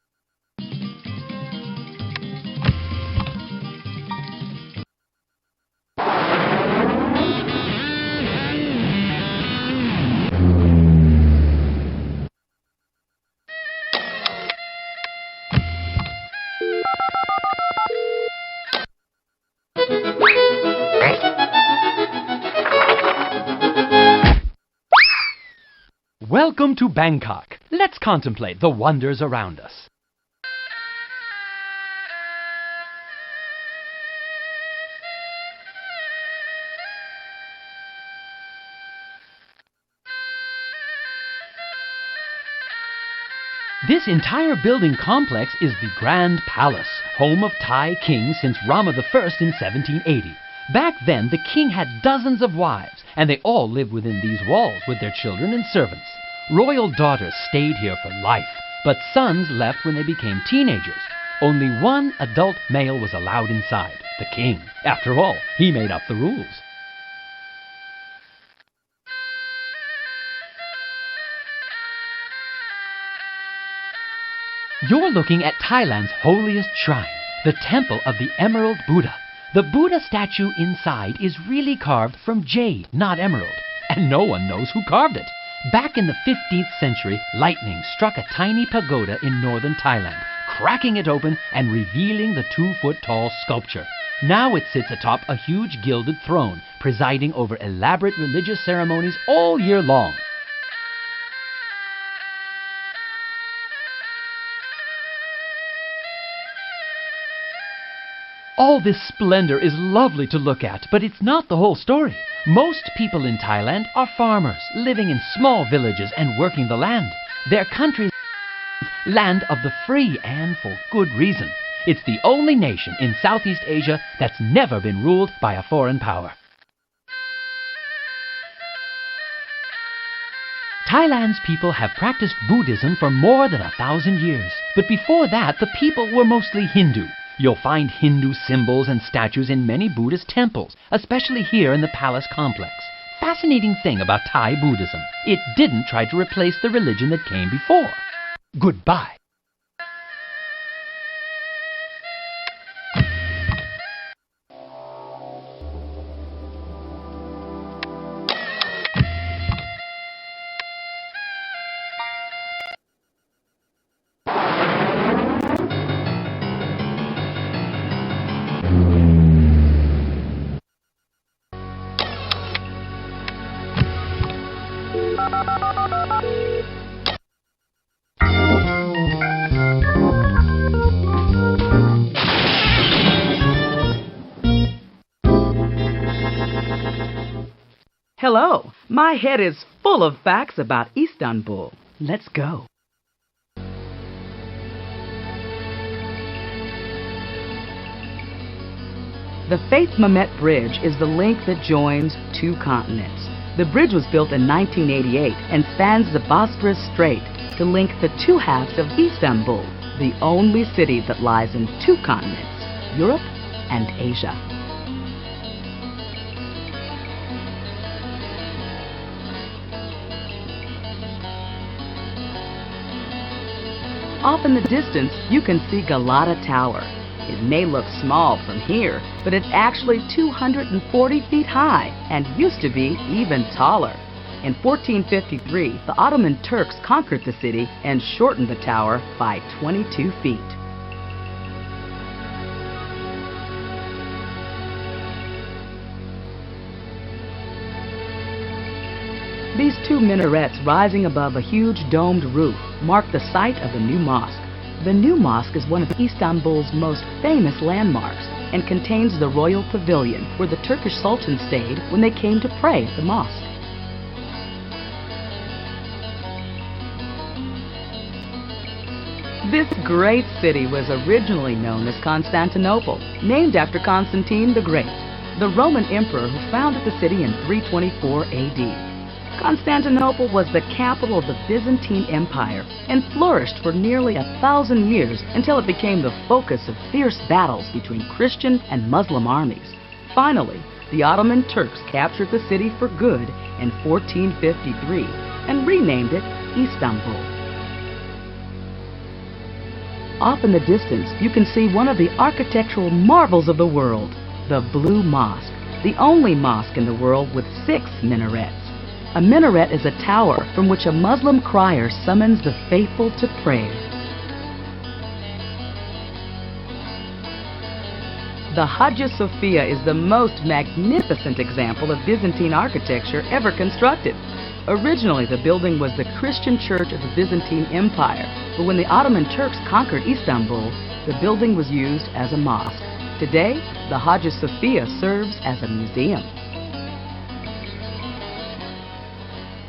Welcome to Bangkok. Let's contemplate the wonders around us. This entire building complex is the Grand Palace, home of Thai kings since Rama I in 1780. Back then, the king had dozens of wives, and they all lived within these walls with their children and servants. Royal daughters stayed here for life, but sons left when they became teenagers. Only one adult male was allowed inside, the king. After all, he made up the rules. You're looking at Thailand's holiest shrine, the Temple of the Emerald Buddha. The Buddha statue inside is really carved from jade, not emerald, and no one knows who carved it. Back in the 15th century, lightning struck a tiny pagoda in northern Thailand, cracking it open and revealing the 2-foot-tall sculpture. Now it sits atop a huge gilded throne, presiding over elaborate religious ceremonies all year long. All this splendor is lovely to look at, but it's not the whole story. Most people in Thailand are farmers, living in small villages and working the land. Their country is land of the free, and for good reason. It's the only nation in Southeast Asia that's never been ruled by a foreign power. Thailand's people have practiced Buddhism for more than 1,000 years, but before that the people were mostly Hindu. You'll find Hindu symbols and statues in many Buddhist temples, especially here in the palace complex. Fascinating thing about Thai Buddhism, it didn't try to replace the religion that came before. Goodbye. Hello, my head is full of facts about Istanbul. Let's go. The Faith Mehmet Bridge is the link that joins two continents. The bridge was built in 1988 and spans the Bosporus Strait to link the two halves of Istanbul, the only city that lies in two continents, Europe and Asia. Off in the distance, you can see Galata Tower. It may look small from here, but it's actually 240 feet high and used to be even taller. In 1453, the Ottoman Turks conquered the city and shortened the tower by 22 feet. These two minarets rising above a huge domed roof mark the site of the new mosque. The new mosque is one of Istanbul's most famous landmarks. and contains the royal pavilion where the Turkish Sultan stayed when they came to pray at the mosque. This great city was originally known as Constantinople, named after Constantine the Great, the Roman emperor who founded the city in 324 AD. Constantinople was the capital of the Byzantine Empire and flourished for nearly 1,000 years until it became the focus of fierce battles between Christian and Muslim armies. Finally, the Ottoman Turks captured the city for good in 1453 and renamed it Istanbul. Off in the distance, you can see one of the architectural marvels of the world, the Blue Mosque, the only mosque in the world with 6 minarets. A minaret is a tower from which a Muslim crier summons the faithful to prayer. The Hagia Sophia is the most magnificent example of Byzantine architecture ever constructed. Originally, the building was the Christian church of the Byzantine Empire, but when the Ottoman Turks conquered Istanbul, the building was used as a mosque. Today, the Hagia Sophia serves as a museum.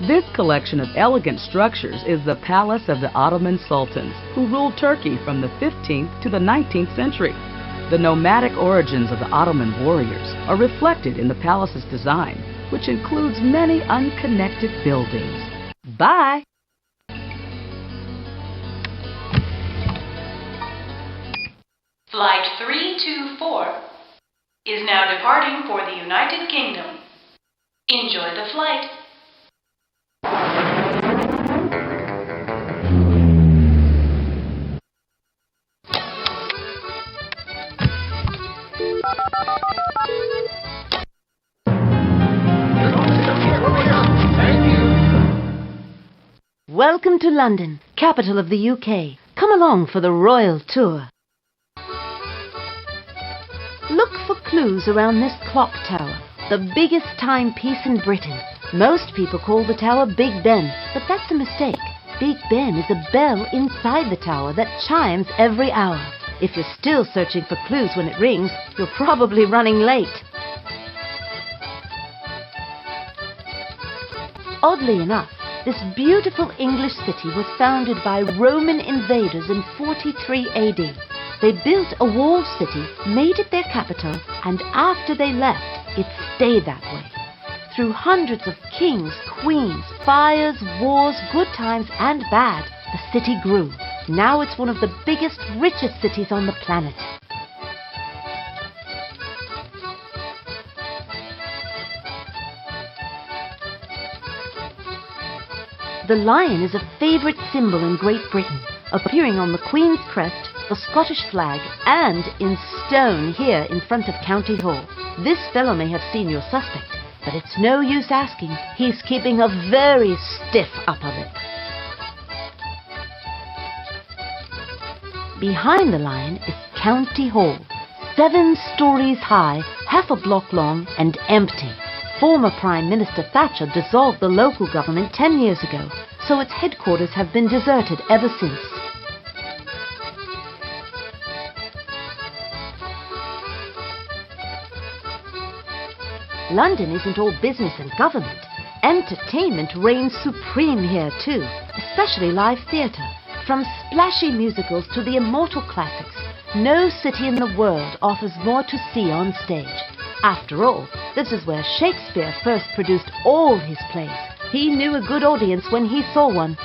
This collection of elegant structures is the palace of the Ottoman sultans, who ruled Turkey from the 15th to the 19th century. The nomadic origins of the Ottoman warriors are reflected in the palace's design, which includes many unconnected buildings. Bye! Flight 324 is now departing for the United Kingdom. Enjoy the flight. Welcome to London, capital of the UK. Come along for the royal tour. Look for clues around this clock tower, the biggest timepiece in Britain. Most people call the tower Big Ben, but that's a mistake. Big Ben is a bell inside the tower that chimes every hour. If you're still searching for clues when it rings, you're probably running late. Oddly enough, this beautiful English city was founded by Roman invaders in 43 AD. They built a walled city, made it their capital, and after they left, it stayed that way. Through hundreds of kings, queens, fires, wars, good times, and bad, the city grew. Now it's one of the biggest, richest cities on the planet. The lion is a favourite symbol in Great Britain, appearing on the Queen's crest, the Scottish flag, and in stone here in front of County Hall. This fellow may have seen your suspect, but it's no use asking. He's keeping a very stiff upper lip. Behind the lion is County Hall, 7 stories high, half a block long, and empty. Former Prime Minister Thatcher dissolved the local government 10 years ago, so its headquarters have been deserted ever since. London isn't all business and government. Entertainment reigns supreme here too, especially live theatre. From splashy musicals to the immortal classics, no city in the world offers more to see on stage. After all, this is where Shakespeare first produced all his plays. He knew a good audience when he saw one.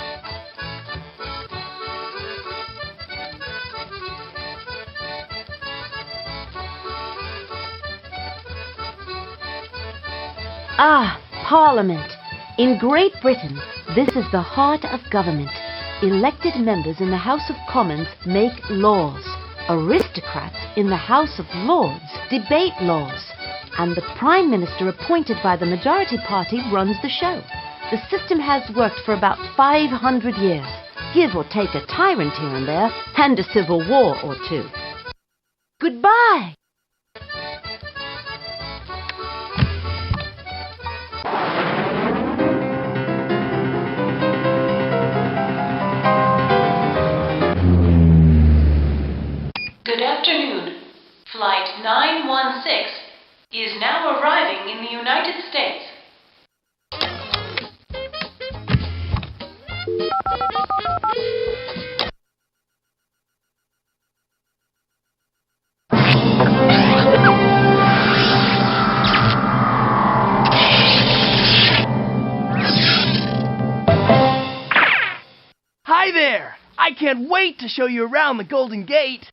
Ah, Parliament. In Great Britain, this is the heart of government. Elected members in the House of Commons make laws. Aristocrats in the House of Lords debate laws. And the Prime Minister appointed by the majority party runs the show. The system has worked for about 500 years. Give or take a tyrant here and there, and a civil war or two. Goodbye! Good afternoon. Flight 9 6 is now arriving in the United States. Hi there! I can't wait to show you around the Golden Gate.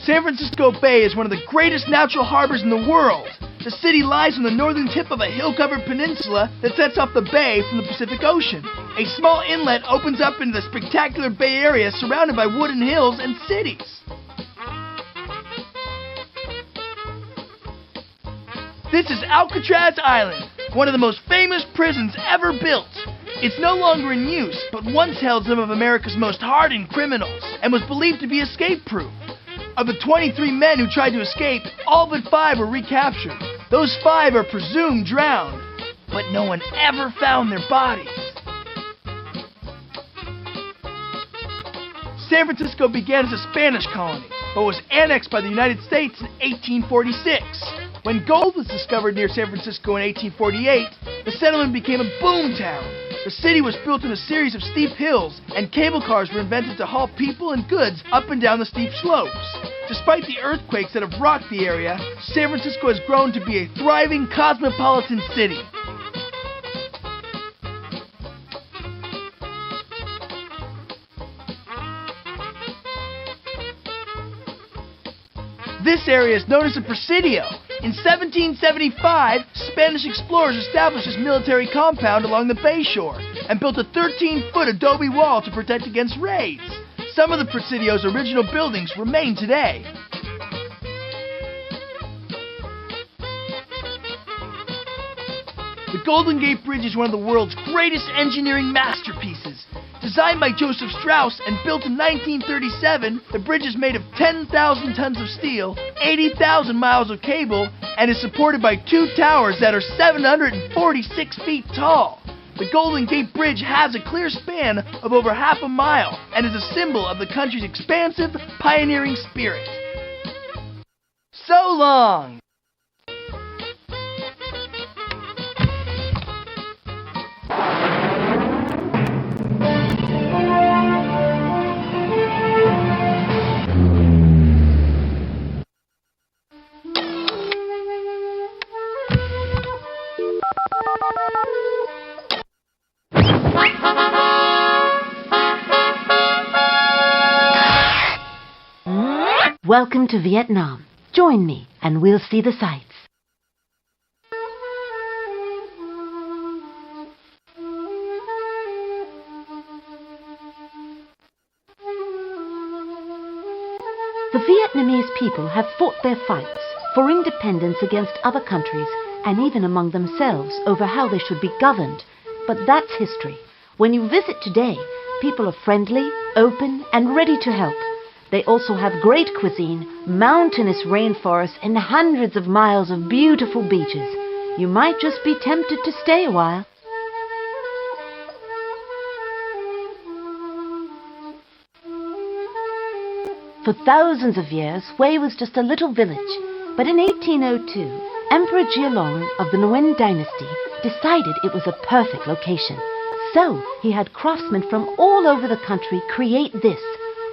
San Francisco Bay is one of the greatest natural harbors in the world. The city lies on the northern tip of a hill-covered peninsula that sets off the bay from the Pacific Ocean. A small inlet opens up into the spectacular Bay Area surrounded by wooded hills and cities. This is Alcatraz Island, one of the most famous prisons ever built. It's no longer in use, but once held some of America's most hardened criminals and was believed to be escape-proof. Of the 23 men who tried to escape, all but 5 were recaptured. Those 5 are presumed drowned, but no one ever found their bodies. San Francisco began as a Spanish colony, but was annexed by the United States in 1846. When gold was discovered near San Francisco in 1848, the settlement became a boom town. The city was built in a series of steep hills, and cable cars were invented to haul people and goods up and down the steep slopes. Despite the earthquakes that have rocked the area, San Francisco has grown to be a thriving cosmopolitan city. This area is known as the Presidio. In 1775, Spanish explorers established this military compound along the bay shore and built a 13-foot adobe wall to protect against raids. Some of the Presidio's original buildings remain today. The Golden Gate Bridge is one of the world's greatest engineering masterpieces. Designed by Joseph Strauss and built in 1937, the bridge is made of 10,000 tons of steel, 80,000 miles of cable, and is supported by 2 towers that are 746 feet tall. The Golden Gate Bridge has a clear span of over half a mile and is a symbol of the country's expansive, pioneering spirit. So long! Welcome to Vietnam. Join me and we'll see the sights. The Vietnamese people have fought their fights for independence against other countries and even among themselves over how they should be governed. But that's history. When you visit today, people are friendly, open, and ready to help. They also have great cuisine, mountainous rainforests, and hundreds of miles of beautiful beaches. You might just be tempted to stay a while. For thousands of years, Hue was just a little village. But in 1802, Emperor Jialong of the Nguyen dynasty decided it was a perfect location. So he had craftsmen from all over the country create this,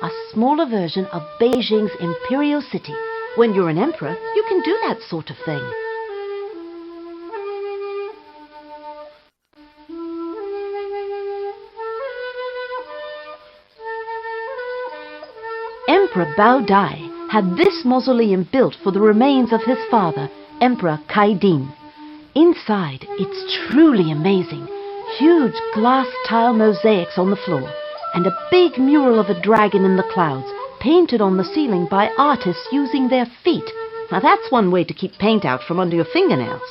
a smaller version of Beijing's imperial city. When you're an emperor, you can do that sort of thing. Emperor Bao Dai had this mausoleum built for the remains of his father, Emperor Kai Din. Inside, it's truly amazing. Huge glass tile mosaics on the floor, and a big mural of a dragon in the clouds, painted on the ceiling by artists using their feet. Now that's one way to keep paint out from under your fingernails.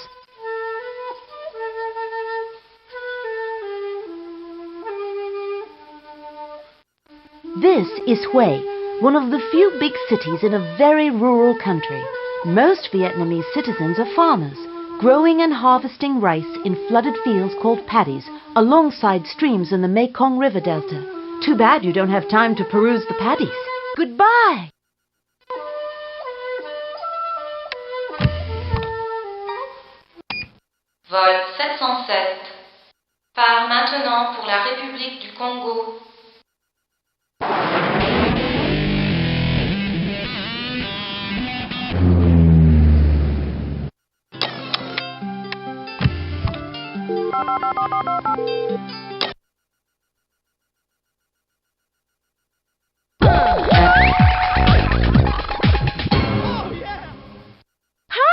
This is Hue, one of the few big cities in a very rural country. Most Vietnamese citizens are farmers, growing and harvesting rice in flooded fields called paddies alongside streams in the Mekong River Delta. Too bad you don't have time to peruse the paddies. Goodbye. Vol 707. Part maintenant pour la République du Congo.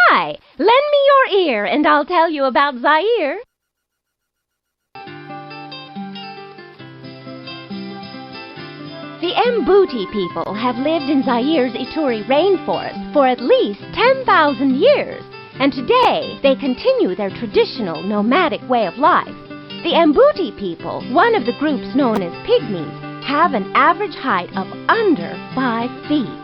Hi, lend me your ear and I'll tell you about Zaire. The Mbuti people have lived in Zaire's Ituri rainforest for at least 10,000 years, and today they continue their traditional nomadic way of life. The Mbuti people, one of the groups known as pygmies, have an average height of under 5 feet.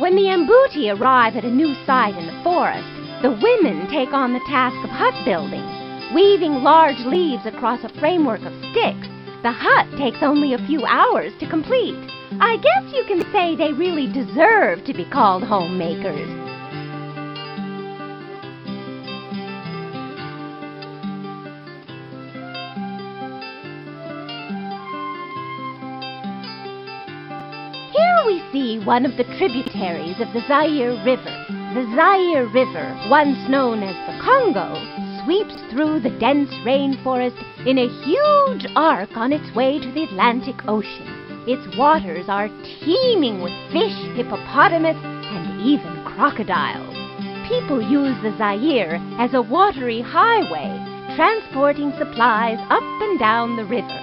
When the Mbuti arrive at a new site in the forest, the women take on the task of hut building. Weaving large leaves across a framework of sticks, the hut takes only a few hours to complete. I guess you can say they really deserve to be called homemakers. Here we see one of the tributaries of the Zaire River. The Zaire River, once known as the Congo, sweeps through the dense rainforest in a huge arc on its way to the Atlantic Ocean. Its waters are teeming with fish, hippopotamus, and even crocodiles. People use the Zaire as a watery highway, transporting supplies up and down the river.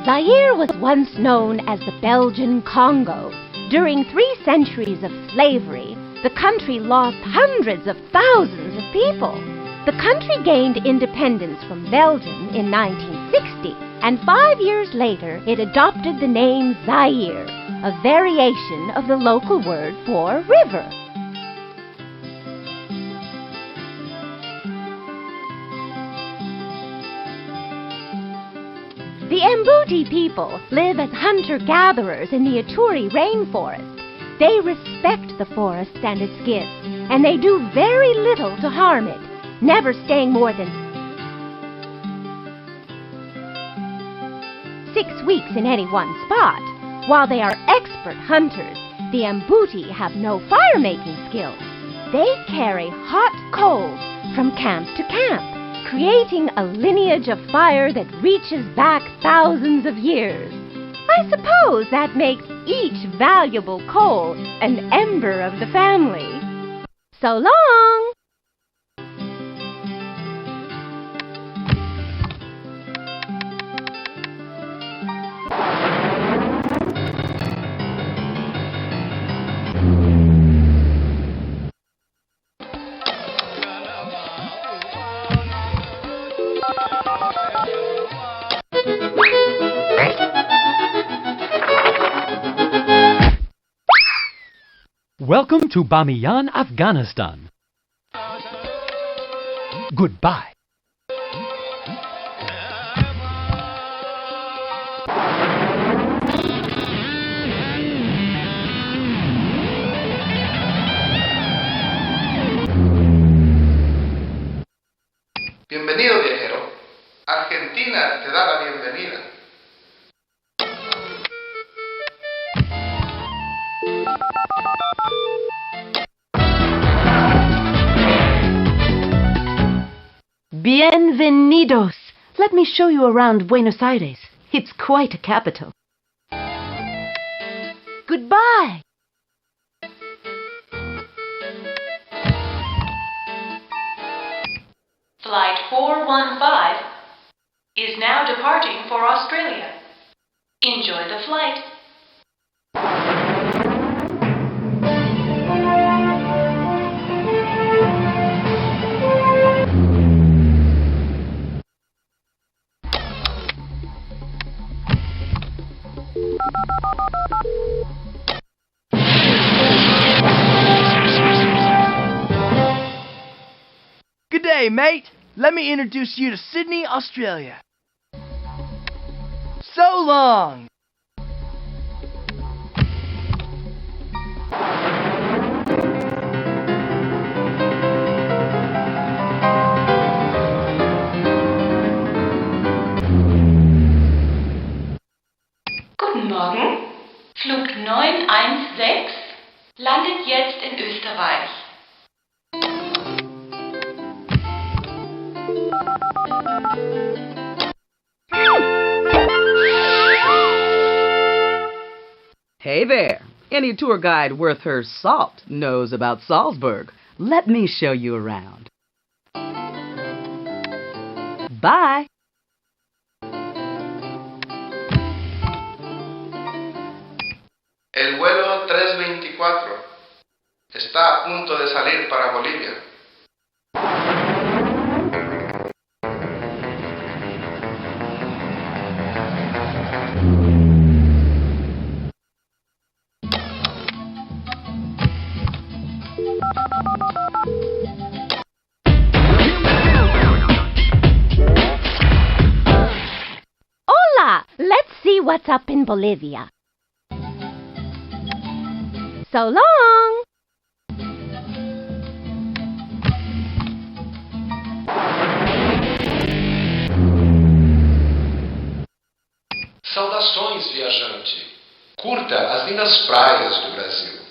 Zaire was once known as the Belgian Congo. During 3 centuries of slavery, the country lost hundreds of thousands of people. The country gained independence from Belgium in 1960, and 5 years later it adopted the name Zaire, a variation of the local word for river. The Mbuti people live as hunter-gatherers in the Ituri rainforest. They respect the forest and its gifts, and they do very little to harm it, never staying more than 6 weeks in any one spot. While they are expert hunters, the Mbuti have no fire-making skills. They carry hot coals from camp to camp, creating a lineage of fire that reaches back thousands of years. I suppose that makes each valuable coal an ember of the family. So long! Welcome to Bamiyan, Afghanistan. Goodbye. Bienvenido, viajero. Argentina te da la bienvenida. Bienvenidos. Let me show you around Buenos Aires. It's quite a capital. Goodbye. Flight 415 is now departing for Australia. Enjoy the flight. Hey, mate, let me introduce you to Sydney, Australia. So long! Guten Morgen. Flug 916 landet jetzt in Österreich. Hey there. Any tour guide worth her salt knows about Salzburg. Let me show you around. Bye. El vuelo 324 está a punto de salir para Bolivia. Hola! Let's see what's up in Bolivia. So long! Saudações, viajante. Curta as lindas praias do Brasil.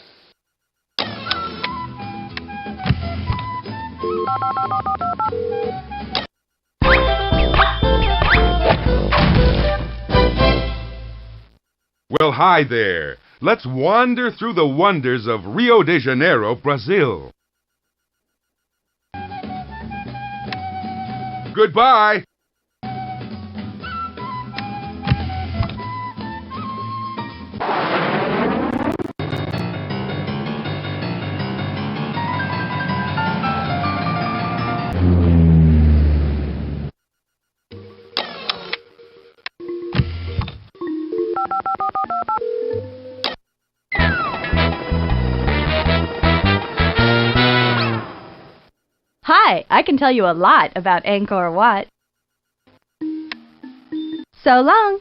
Well, hi there. Let's wander through the wonders of Rio de Janeiro, Brazil. Goodbye. Hi, I can tell you a lot about Angkor Wat. So long.